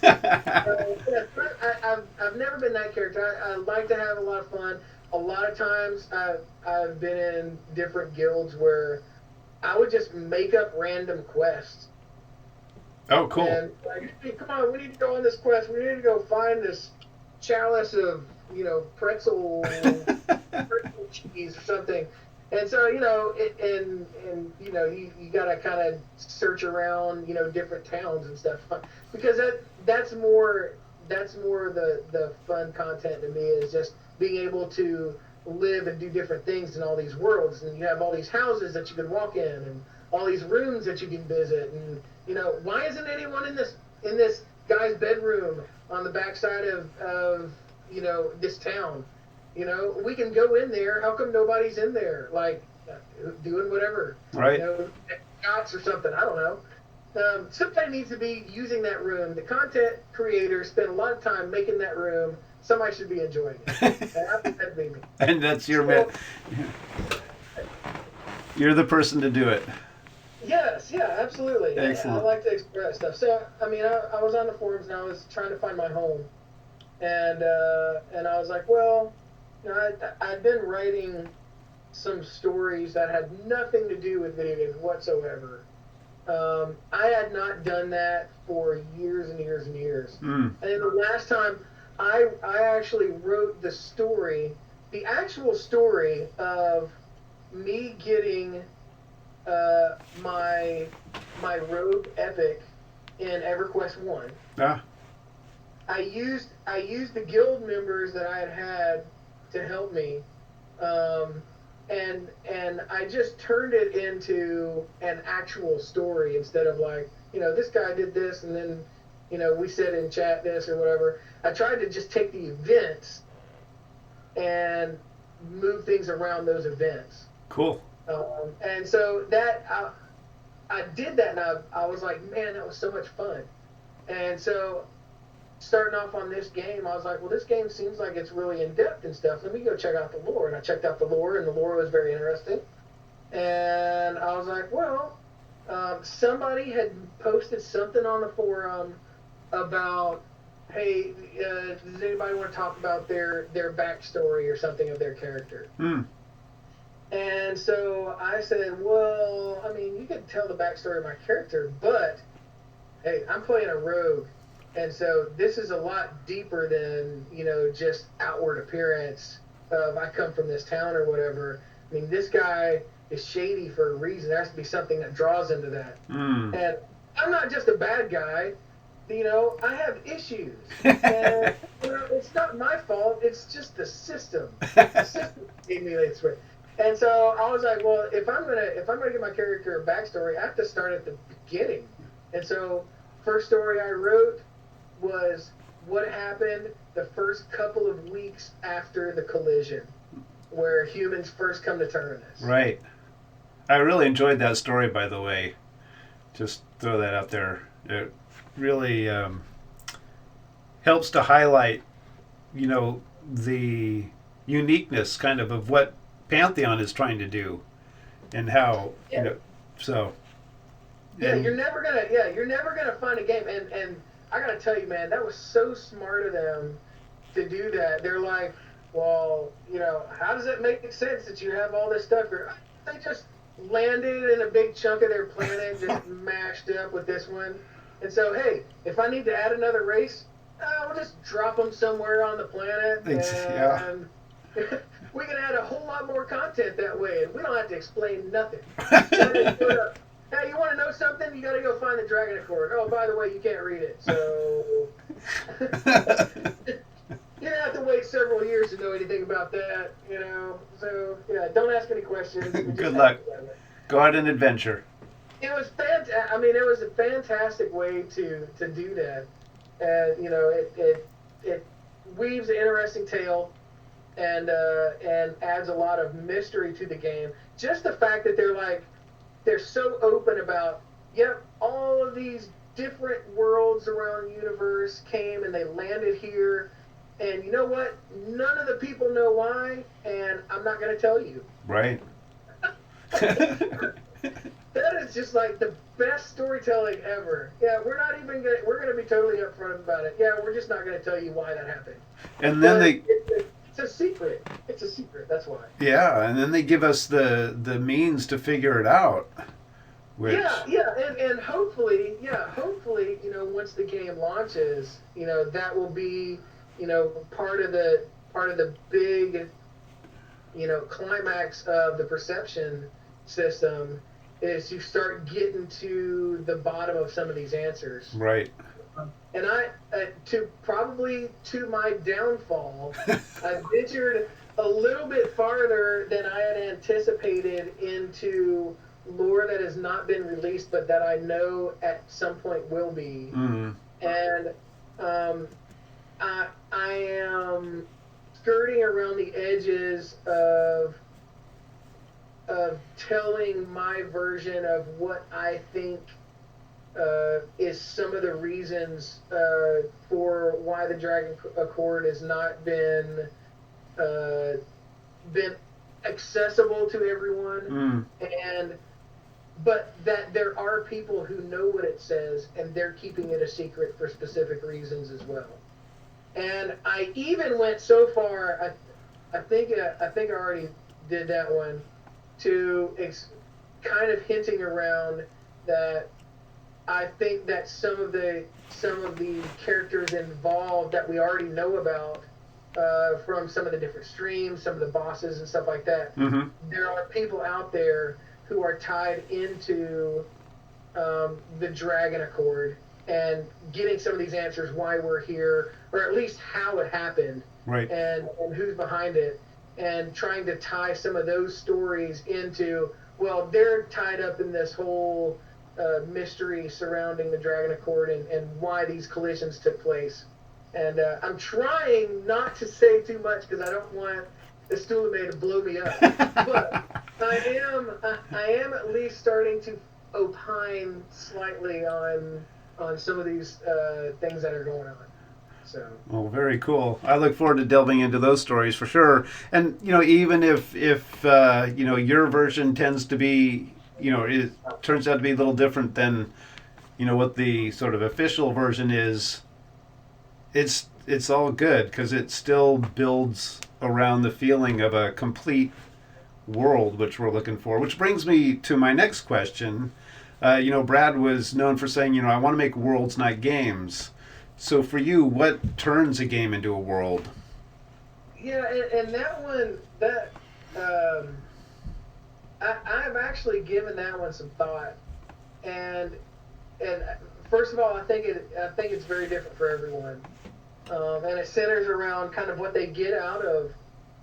I've never been that character. I like to have a lot of fun. A lot of times I've been in different guilds where I would just make up random quests. Oh, cool. And like, hey, come on, we need to go on this quest. We need to go find this chalice of, pretzel cheese or something. And so, you got to kind of search around, different towns and stuff, because that's more the fun content to me, is just being able to live and do different things in all these worlds. And you have all these houses that you can walk in, and all these rooms that you can visit. And why isn't anyone in this guy's bedroom on the backside of this town? We can go in there. How come nobody's in there? Like, doing whatever. Right. Shots or something. I don't know. Somebody needs to be using that room. The content creator spent a lot of time making that room. Somebody should be enjoying it. And I think that'd be me. And that's your You're the person to do it. Yes, yeah, absolutely. Excellent. I like to express stuff. So, I was on the forums and I was trying to find my home. And I was like, well, I'd been writing some stories that had nothing to do with video games whatsoever. I had not done that for years and years and years. And then the last time I actually wrote the actual story of me getting my rogue epic in EverQuest 1. Ah. I used the guild members that I had to help me, and I just turned it into an actual story instead of like, this guy did this and then, we said in chat this or whatever. I tried to just take the events and move things around those events. Cool. And so that I did that, and I was like, man, that was so much fun. And so starting off on this game, I was like, well, this game seems like it's really in-depth and stuff. Let me go check out the lore. And I checked out the lore, and the lore was very interesting. And I was like, well, somebody had posted something on the forum about, hey, does anybody want to talk about their backstory or something of their character? And so I said, well, you could tell the backstory of my character, but, hey, I'm playing a rogue. And so this is a lot deeper than, just outward appearance of I come from this town or whatever. This guy is shady for a reason. There has to be something that draws into that. And I'm not just a bad guy. I have issues. And, it's not my fault. It's just the system. The system gave me this way. And so I was like, well, if I'm gonna give my character a backstory, I have to start at the beginning. And so first story I wrote was what happened the first couple of weeks after the collision, where humans first come to Terminus. Right. I really enjoyed that story, by the way. Just throw that out there. It really helps to highlight, the uniqueness kind of what Pantheon is trying to do, and how so. Yeah, you're never gonna find a game, and I gotta tell you, man, that was so smart of them to do that. They're like, well, how does it make sense that you have all this stuff here? They just landed in a big chunk of their planet, just mashed up with this one. And so, hey, if I need to add another race, we'll just drop them somewhere on the planet, and we can add a whole lot more content that way, and we don't have to explain nothing. Hey, you want to know something? You got to go find the Dragon Accord. Oh, by the way, you can't read it, so you don't have to wait several years to know anything about that, So, yeah, don't ask any questions. Good luck. Go out and adventure. It was fantastic. It was a fantastic way to do that. And, it weaves an interesting tale and adds a lot of mystery to the game. Just the fact that they're so open about, all of these different worlds around the universe came and they landed here. And you know what? None of the people know why, and I'm not going to tell you. Right. That is just like the best storytelling ever. Yeah, we're going to be totally upfront about it. Yeah, we're just not going to tell you why that happened. And then it's a secret. It's a secret. That's why. Yeah, and then they give us the means to figure it out, Which, and hopefully, once the game launches, that will be, part of the big, climax of the perception system is you start getting to the bottom of some of these answers. right. And to my downfall, I ventured a little bit farther than I had anticipated into lore that has not been released, but that I know at some point will be. Mm-hmm. And I am skirting around the edges of telling my version of what I think is some of the reasons for why the Dragon Accord has not been accessible to everyone, but that there are people who know what it says and they're keeping it a secret for specific reasons as well. And I even went so far, I think I already did that one, to kind of hinting around that I think that some of the characters involved that we already know about from some of the different streams, some of the bosses and stuff like that, there are people out there who are tied into the Dragon Accord and getting some of these answers, why we're here, or at least how it happened, right, and who's behind it, and trying to tie some of those stories into, well, they're tied up in this whole mystery surrounding the Dragon Accord and why these collisions took place. And I'm trying not to say too much because I don't want the Stulame to blow me up. But I am at least starting to opine slightly on some of these things that are going on. So. Well, very cool. I look forward to delving into those stories for sure. And even if your version tends to be, it turns out to be a little different than what the sort of official version is, it's all good because it still builds around the feeling of a complete world, which we're looking for. Which brings me to my next question. Brad was known for saying, I want to make worlds, not games. So for you, what turns a game into a world? Yeah, and that one, I've actually given that one some thought, and first of all, I think it's very different for everyone, and it centers around kind of what they get out of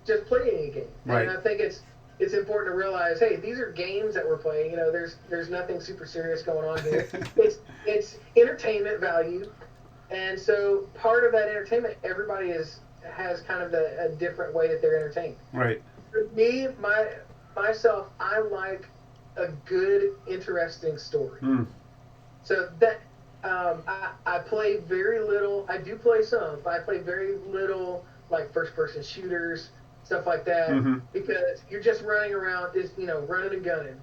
just playing a game. Right. And I think it's important to realize, hey, these are games that we're playing. There's nothing super serious going on here. It's entertainment value. And so part of that entertainment, everybody has kind of a different way that they're entertained. Right. For me, myself, I like a good, interesting story. So that I play very little. I do play some, but I play very little like first-person shooters, stuff like that, because you're just running around, running and gunning,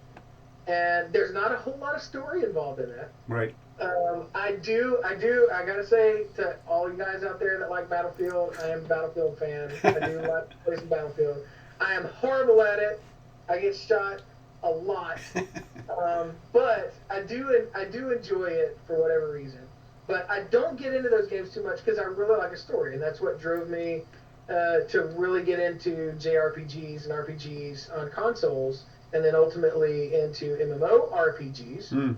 and there's not a whole lot of story involved in that. Right. I gotta say to all you guys out there that like Battlefield, I am a Battlefield fan. I do like to play some Battlefield. I am horrible at it. I get shot a lot. But I do enjoy it for whatever reason. But I don't get into those games too much because I really like a story, and that's what drove me to really get into JRPGs and RPGs on consoles, and then ultimately into MMORPGs.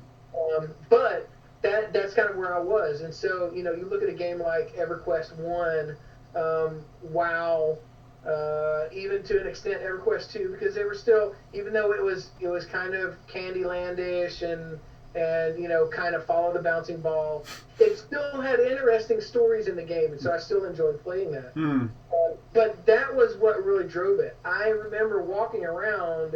But that's kind of where I was. And so, you look at a game like EverQuest 1, WoW, even to an extent EverQuest 2, because they were still, even though it was kind of Candyland-ish and kind of follow the bouncing ball, it still had interesting stories in the game, and so I still enjoyed playing that. But that was what really drove it. I remember walking around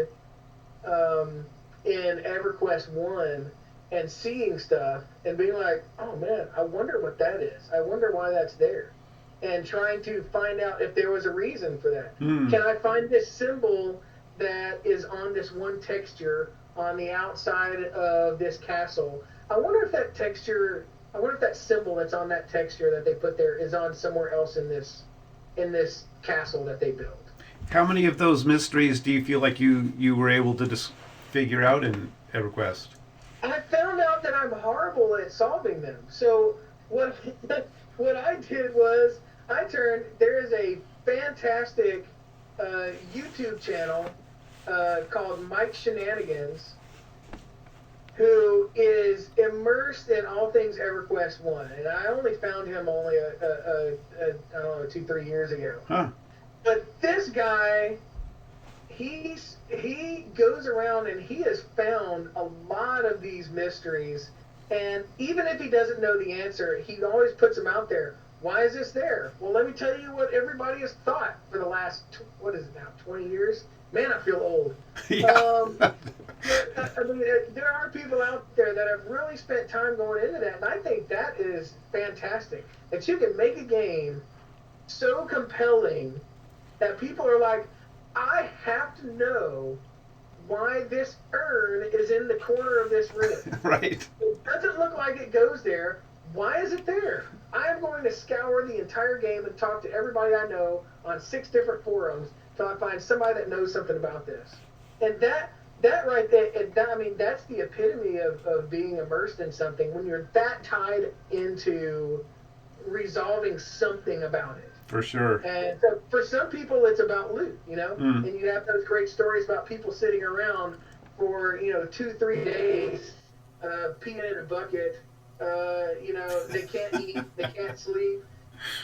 in EverQuest 1 and seeing stuff and being like, oh man, I wonder what that is. I wonder why that's there. And trying to find out if there was a reason for that. Can I find this symbol that is on this one texture on the outside of this castle? I wonder if that symbol that's on that texture that they put there is on somewhere else in this castle that they built. How many of those mysteries do you feel like you were able to just figure out in EverQuest? I found out that I'm horrible at solving them. So what what I did was there is a fantastic YouTube channel called Mike Shenanigans, who is immersed in all things EverQuest 1. And I only found him only, I don't know, 2-3 years ago. Huh. But this guy, he goes around and he has found a lot of these mysteries. And even if he doesn't know the answer, he always puts them out there. Why is this there? Well, let me tell you what everybody has thought for the last, 20 years? Man, I feel old. Yeah. I mean, there are people out there that have really spent time going into that, and I think that is fantastic. That you can make a game so compelling that people are like, I have to know why this urn is in the corner of this room. Right. It doesn't look like it goes there. Why is it there? I am going to scour the entire game and talk to everybody I know on 6 different forums till I find somebody that knows something about this. And that right there, I mean, that's the epitome of being immersed in something, when you're that tied into resolving something about it. For sure. And so for some people, it's about loot, and you have those great stories about people sitting around for, 2-3 days, peeing in a bucket, they can't eat, they can't sleep,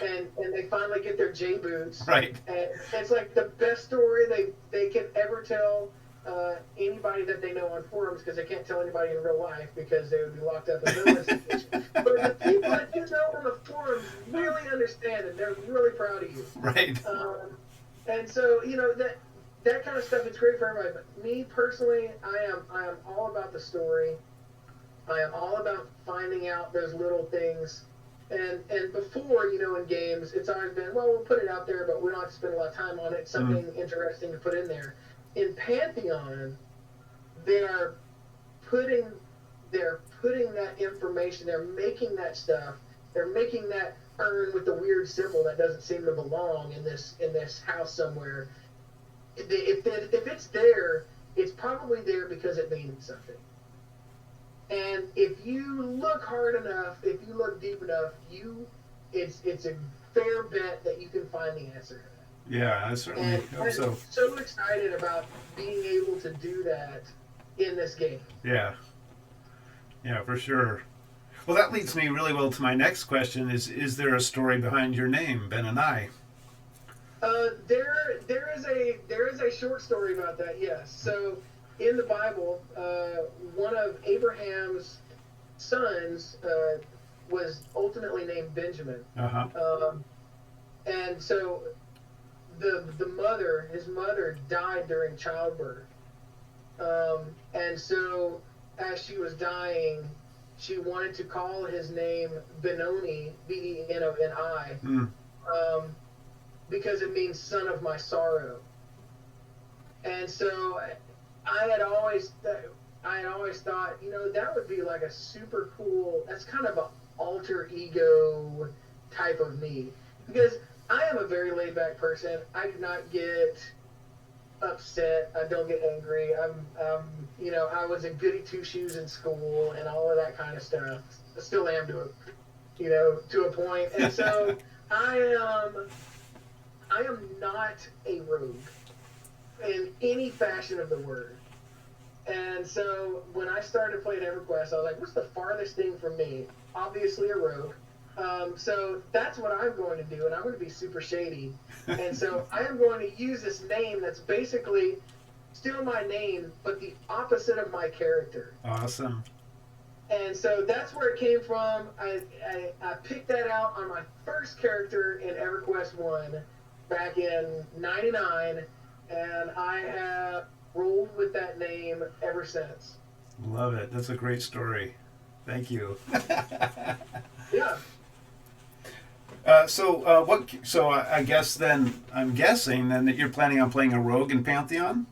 and they finally get their J boots. Right. And it's like the best story they can ever tell anybody that they know on forums, because they can't tell anybody in real life because they would be locked up in villains. But the people that you know on the forums really understand it. They're really proud of you. Right. And so that kind of stuff, it's great for everybody. But me personally, I am all about the story. I am all about finding out those little things. And before, in games, it's always been, well, we'll put it out there, but we don't have to spend a lot of time on it. Something interesting to put in there. In Pantheon, they're putting that information, they're making that stuff, they're making that urn with the weird symbol that doesn't seem to belong in this house somewhere. If it's there, it's probably there because it means something. And if you look hard enough, if you look deep enough, it's a fair bet that you can find the answer to that. Yeah, I certainly hope so. I'm so excited about being able to do that in this game. Yeah. Yeah, for sure. Well, that leads me really well to my next question: is there a story behind your name, Benonai? There is a short story about that. Yes. So in the Bible, one of Abraham's sons was ultimately named Benjamin. And so his mother died during childbirth. And so as she was dying, she wanted to call his name Benoni, Benoni, because it means son of my sorrow. And so I had always thought, that would be like a super cool, that's kind of an alter ego type of me. Because I am a very laid back person. I do not get upset. I don't get angry. I was a goody two shoes in school and all of that kind of stuff. I still am to a point. And so I am not a rogue in any fashion of the word. And so when I started playing EverQuest, I was like, what's the farthest thing from me? Obviously a rogue. So that's what I'm going to do, and I'm going to be super shady. And so I am going to use this name that's basically still my name, but the opposite of my character. Awesome. And so that's where it came from. I picked that out on my first character in EverQuest 1 back in '99, and I have rolled with that name ever since. Love it. That's a great story. Thank you. Yeah. So I guess then, I'm guessing then that you're planning on playing a rogue in Pantheon?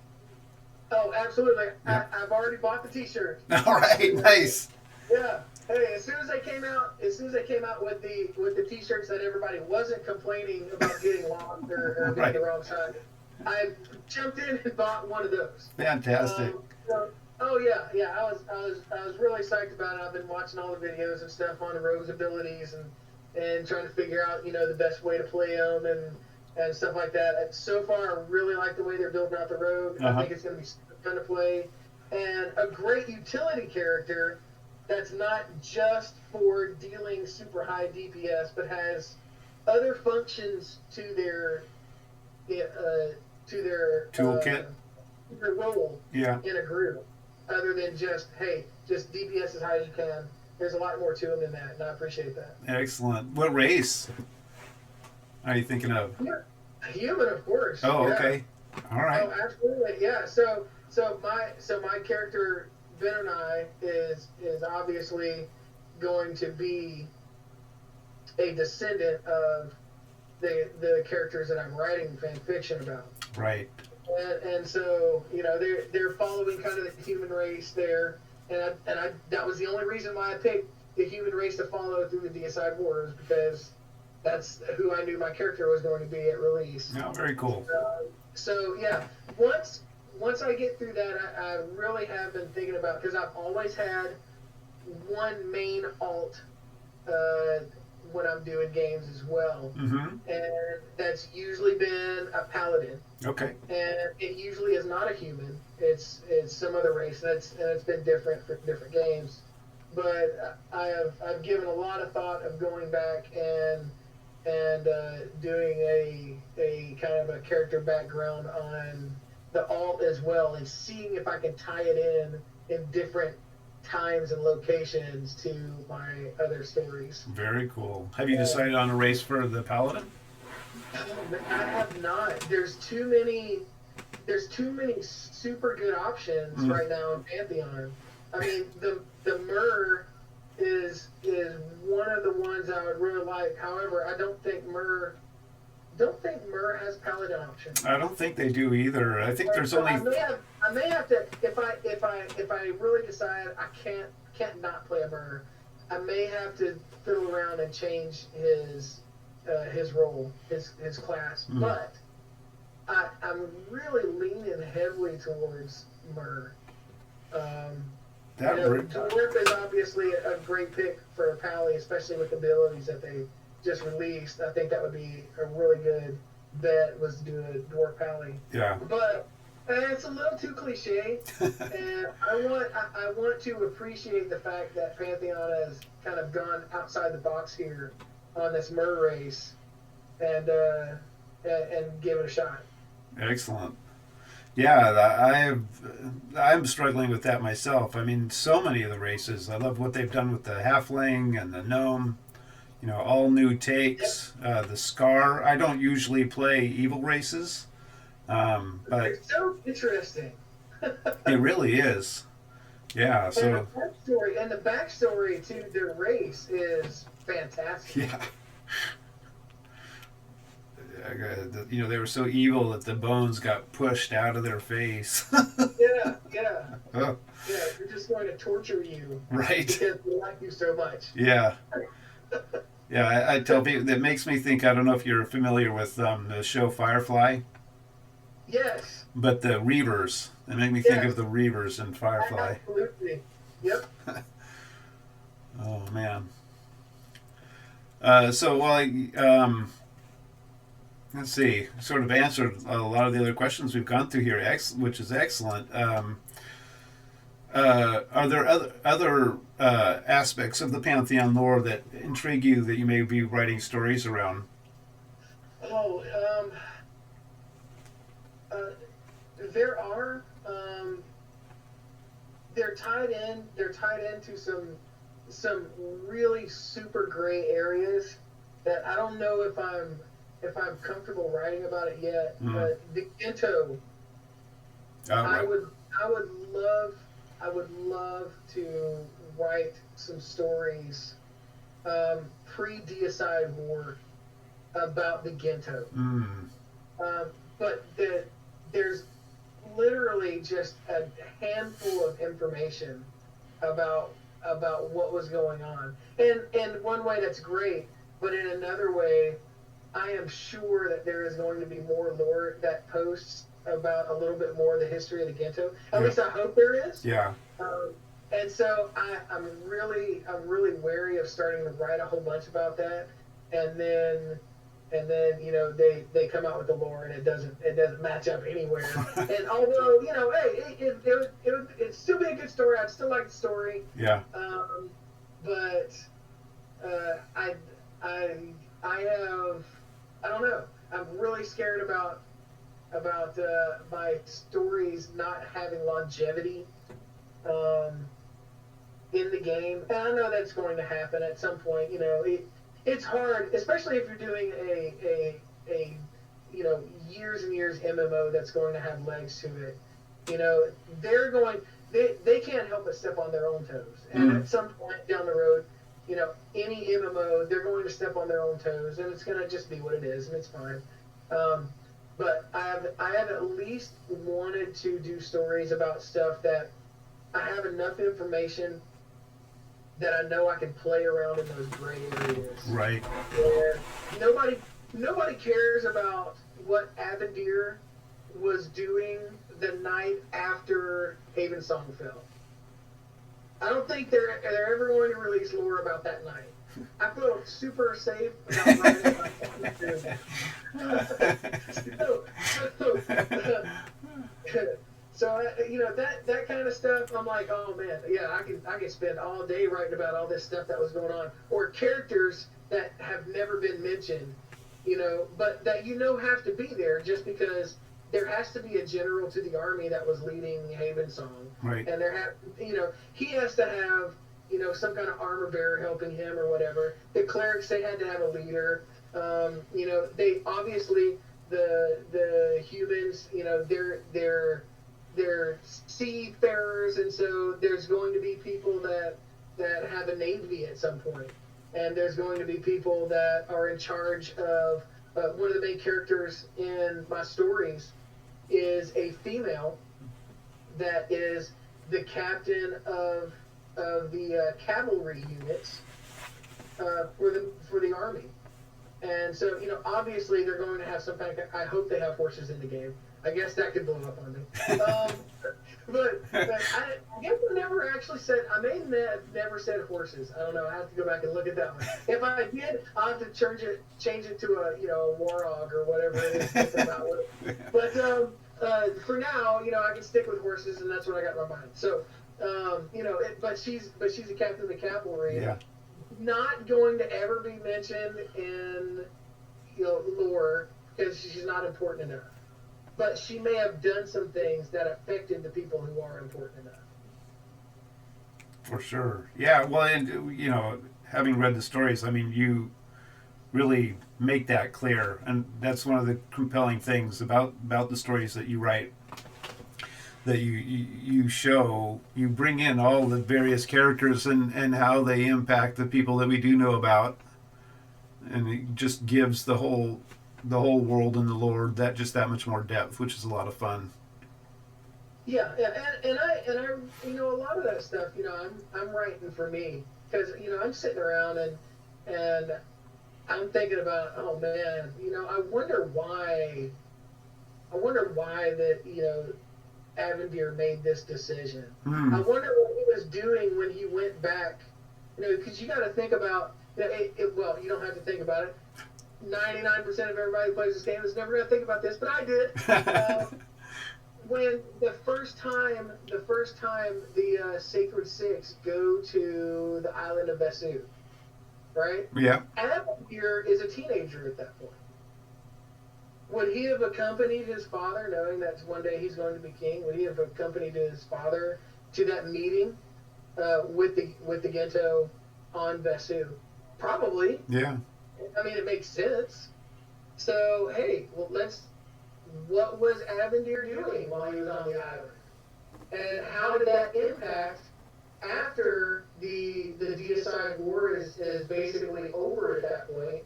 Oh, absolutely. Yeah. I've already bought the t-shirt. All right, nice. Yeah. Hey, as soon as they came out with the t-shirts that everybody wasn't complaining about getting lost or being Right. the wrong side, I jumped in and bought one of those. Fantastic. Oh yeah, yeah. I was really psyched about it. I've been watching all the videos and stuff on the rogue's abilities and trying to figure out the best way to play them and stuff like that. And so far, I really like the way they're building out the rogue. I think it's going to be fun to play, and a great utility character that's not just for dealing super high DPS, but has other functions to Toolkit. their role Yeah. in a group, other than just just DPS as high as you can. There's a lot more to them than that, and I appreciate that. Excellent. What race are you thinking of? Human, of course. Oh, yeah. okay. All right. Oh, absolutely. Yeah. So my character Benonai is obviously going to be a descendant of the characters that I'm writing fan fiction about. Right. And so they're following kind of the human race there, and I that was the only reason why I picked the human race to follow through the Deicide Wars, because that's who I knew my character was going to be at release. Oh, very cool. So yeah, once I get through that, I really have been thinking about, because I've always had one main alt when I'm doing games as well, and that's usually been a paladin. Okay. And it usually is not a human. It's some other race. And it's been different for different games. But I've given a lot of thought of going back and doing a kind of a character background on the alt as well, and seeing if I can tie it in different times and locations to my other stories. Very cool. Have you decided on a race for the paladin? I have not. There's too many super good options right now in Pantheon. I mean, the Myrrh is one of the ones I would really like. However, I don't think Myrrh has paladin options. I don't think they do either. I think there's only. I may have to, if I really decide I can't not play a Myrrh, I may have to fiddle around and change his role, his class. But I'm really leaning heavily towards Myrrh. Dwarf is obviously a great pick for a Pally, especially with the abilities that they just released. I think that would be a really good bet, was to do a Dwarf Pally. Yeah. But it's a little too cliche, and I want to appreciate the fact that Pantheon has kind of gone outside the box here on this Myrrh race, and give it a shot. Excellent. Yeah, I'm struggling with that myself. I mean, so many of the races. I love what they've done with the halfling and the gnome. All new takes. The Scar. I don't usually play evil races, but it's so interesting. It really is. Yeah. So. And the backstory to their race is fantastic. Yeah. They were so evil that the bones got pushed out of their face. Yeah. Oh. Yeah, they're just going to torture you. Right. Because they like you so much. Yeah. Yeah, I tell people, that makes me think, I don't know if you're familiar with the show Firefly. Yes. But the Reavers. They make me think of the Reavers in Firefly. Absolutely. Yep. Oh, man. So, let's see, sort of answered a lot of the other questions we've gone through here, which is excellent. Are there other aspects of the Pantheon lore that intrigue you that you may be writing stories around? Oh, there are. They're tied into some really super gray areas that I don't know if I'm comfortable writing about it yet. But the Ginto, I would love to write some stories pre-Deicide War about the Ginto. But there's literally just a handful of information about what was going on. And one way that's great, but in another way, I am sure that there is going to be more lore that posts about a little bit more of the history of the Gento. At least I hope there is. Yeah. And so I'm really wary of starting to write a whole bunch about that, and then they come out with the lore and it doesn't match up anywhere. And although hey, it'd still be a good story. I'd still like the story. Yeah. But I don't know. I'm really scared about my stories not having longevity in the game. And I know that's going to happen at some point. It's hard, especially if you're doing a years and years MMO that's going to have legs to it. They can't help but step on their own toes. And at some point down the road, any MMO, they're going to step on their own toes, and it's going to just be what it is, and it's fine. But I have at least wanted to do stories about stuff that I have enough information that I know I can play around in those gray areas. Right. Where nobody cares about what Avendir was doing the night after Haven Song fell. I don't think they're ever going to release lore about that night. I feel super safe about writing about So that kind of stuff, I'm like, oh man, yeah, I can spend all day writing about all this stuff that was going on, or characters that have never been mentioned, but that have to be there just because there has to be a general to the army that was leading Haven Song, right? And he has to have some kind of armor bearer helping him or whatever. The clerics, they had to have a leader. They obviously the humans, they're seafarers, and so there's going to be people that have a navy at some point, and there's going to be people that are in charge of. One of the main characters in my stories is a female that is the captain of the cavalry units for the army. And so, obviously they're going to have some kind of, I hope they have horses in the game. I guess that could blow up on me. But I guess I never actually said, I may have never said horses. I don't know. I have to go back and look at that one. If I did, I'll have to change it to a warhog or whatever it is. But for now, I can stick with horses, and that's what I got in my mind. So, but she's a captain of the cavalry. Yeah. Not going to ever be mentioned in lore because she's not important enough. But she may have done some things that affected the people who are important enough. For sure. Yeah, well, and, having read the stories, I mean, you really make that clear. And that's one of the compelling things about the stories that you write, that you show, you bring in all the various characters and how they impact the people that we do know about. And it just gives the whole world and the lore that much more depth, which is a lot of fun. Yeah, and I a lot of that stuff, I'm writing for me because I'm sitting around and I'm thinking about, oh man, I wonder why that Avendir made this decision. I wonder what he was doing when he went back, because you got to think about well, you don't have to think about it. 99% of everybody who plays this game is never going to think about this, but I did. When the first time the Sacred Six go to the island of Vesu, right? Yeah. Avendir is a teenager at that point. Would he have accompanied his father, knowing that one day he's going to be king? Would he have accompanied his father to that meeting with the Gento on Vesu? Probably. Yeah. I mean, it makes sense. So, hey, well, what was Avendir doing while he was on the island? And how did that impact after the Deicide War is basically over at that point,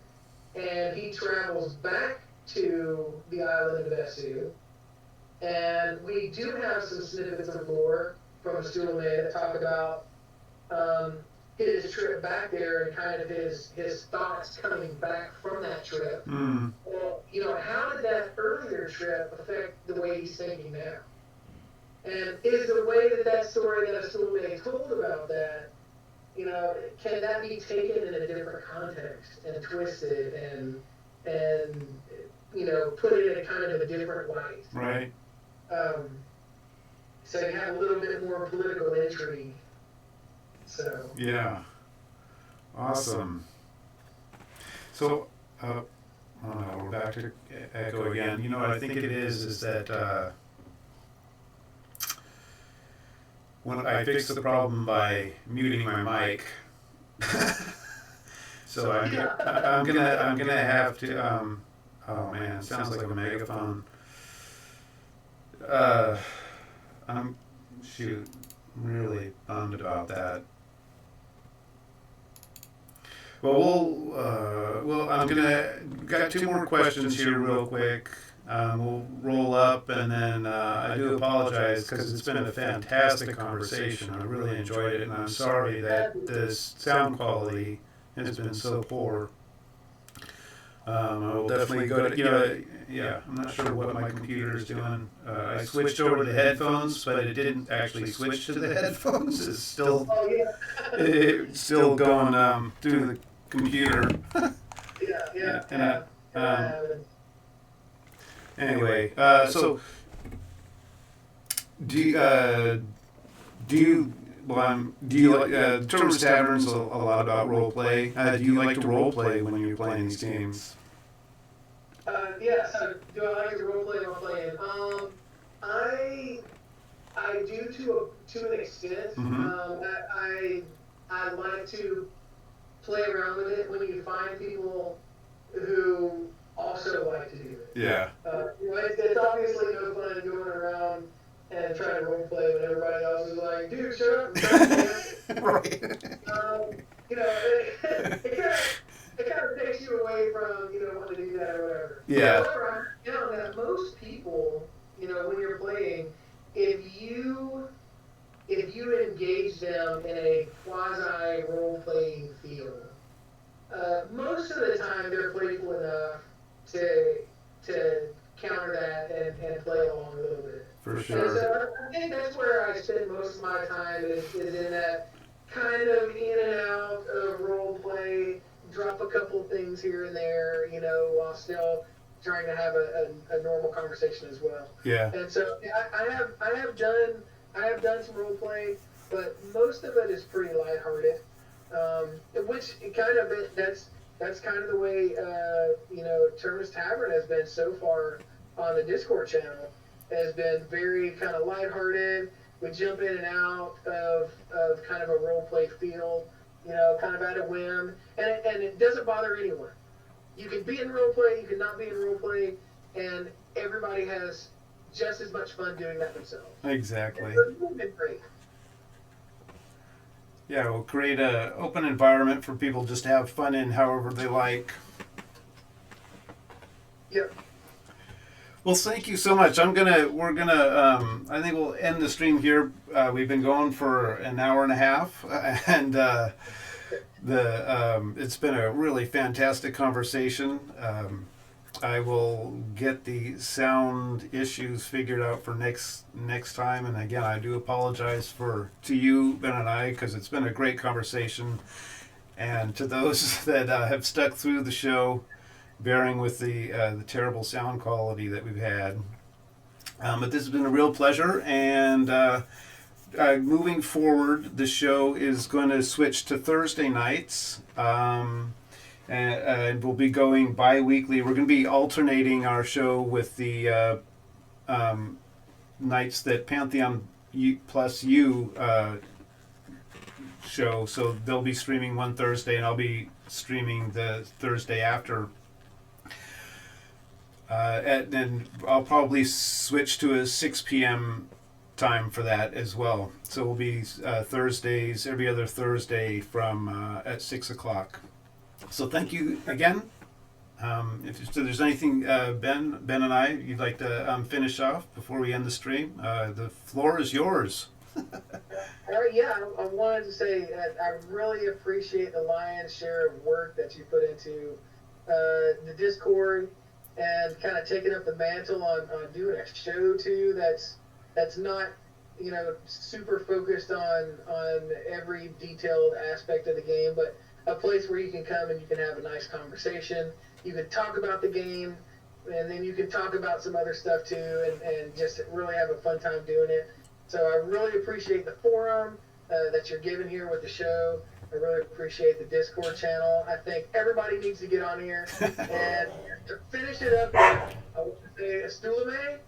and he travels back to the island of Vesu, and we do have some snippets of lore from Stulme that talk about his trip back there and kind of his thoughts coming back from that trip. Well, how did that earlier trip affect the way he's thinking now? And is the way that story that Stulme told about that, can that be taken in a different context and twisted and put it in a kind of a different light? Right. So you have a little bit more political intrigue. So. Yeah. Awesome. So, we're back to echo again. I think it is that when I fixed the problem by muting my mic, so I'm gonna have to. Oh man, it sounds like a megaphone. I'm really bummed about that. Well, I'm got 2 more questions here real quick. We'll roll up, and then I do apologize because it's been a fantastic conversation. I really enjoyed it, and I'm sorry that the sound quality has been so poor. I will definitely go to, I'm not sure what my computer is doing. I switched over to the headphones, but it didn't actually switch to the headphones. It's still, it's still going through the computer. Anyway, so do you like Terminus Tavern's a lot about role play? Do you like to role play when you're playing these games? So do I like to role play while playing? I do to an extent. I like to play around with it when you find people who also like to do it. Yeah. It's obviously no fun going around and trying to role play when everybody else is like, dude, shut up. Right. It kind of takes you away from, wanting to do that or whatever. Yeah. However, I found that most people, when you're playing, if you engage them in a quasi role-playing field, most of the time they're playful enough to counter that and play along a little bit. For sure. And so I think that's where I spend most of my time is in that kind of in and out of role play, drop a couple things here and there, while still trying to have a normal conversation as well. Yeah. And so I have done some role play, but most of it is pretty lighthearted. Which kind of that's kind of the way Terminus Tavern has been so far on the Discord channel. Has been very kind of lighthearted. We jump in and out of kind of a role play feel, kind of at a whim, and it doesn't bother anyone. You can be in role play, you can not be in role play, and everybody has just as much fun doing that themselves. Exactly. It's been great. Yeah, we'll create an open environment for people just to have fun in however they like. Yep. Well, thank you so much. I think we'll end the stream here. We've been going for an hour and a half, and it's been a really fantastic conversation. I will get the sound issues figured out for next time. And again, I do apologize to you, Benonai, because it's been a great conversation. And to those that have stuck through the show, bearing with the terrible sound quality that we've had. But this has been a real pleasure. And moving forward, the show is going to switch to Thursday nights. And we'll be going bi-weekly. We're going to be alternating our show with the nights that Pantheon plus you show. So they'll be streaming one Thursday, and I'll be streaming the Thursday after. And then I'll probably switch to a 6 p.m. time for that as well. So we'll be Thursdays, every other Thursday from at 6 o'clock. So thank you again. If there's anything, Ben and I, you'd like to finish off before we end the stream, the floor is yours. All right, yeah, I wanted to say that I really appreciate the lion's share of work that you put into the Discord and kind of taking up the mantle on doing a show too. That's not super focused on every detailed aspect of the game, but a place where you can come and you can have a nice conversation. You can talk about the game, and then you can talk about some other stuff too, and just really have a fun time doing it. So I really appreciate the forum that you're giving here with the show. I really appreciate the Discord channel. I think everybody needs to get on here. And to finish it up here, I want to say, Estulame,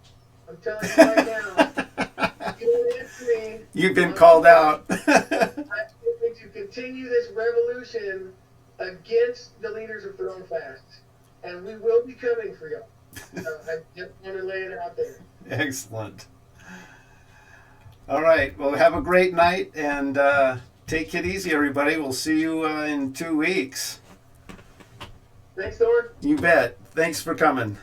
I'm telling you right now, you don't answer me. You've been called out. I'm going to continue this revolution against the leaders of Throne Fast. And we will be coming for y'all. I just want to lay it out there. Excellent. All right. Well, have a great night, and take it easy, everybody. We'll see you in 2 weeks. Thanks, Thor. You bet. Thanks for coming.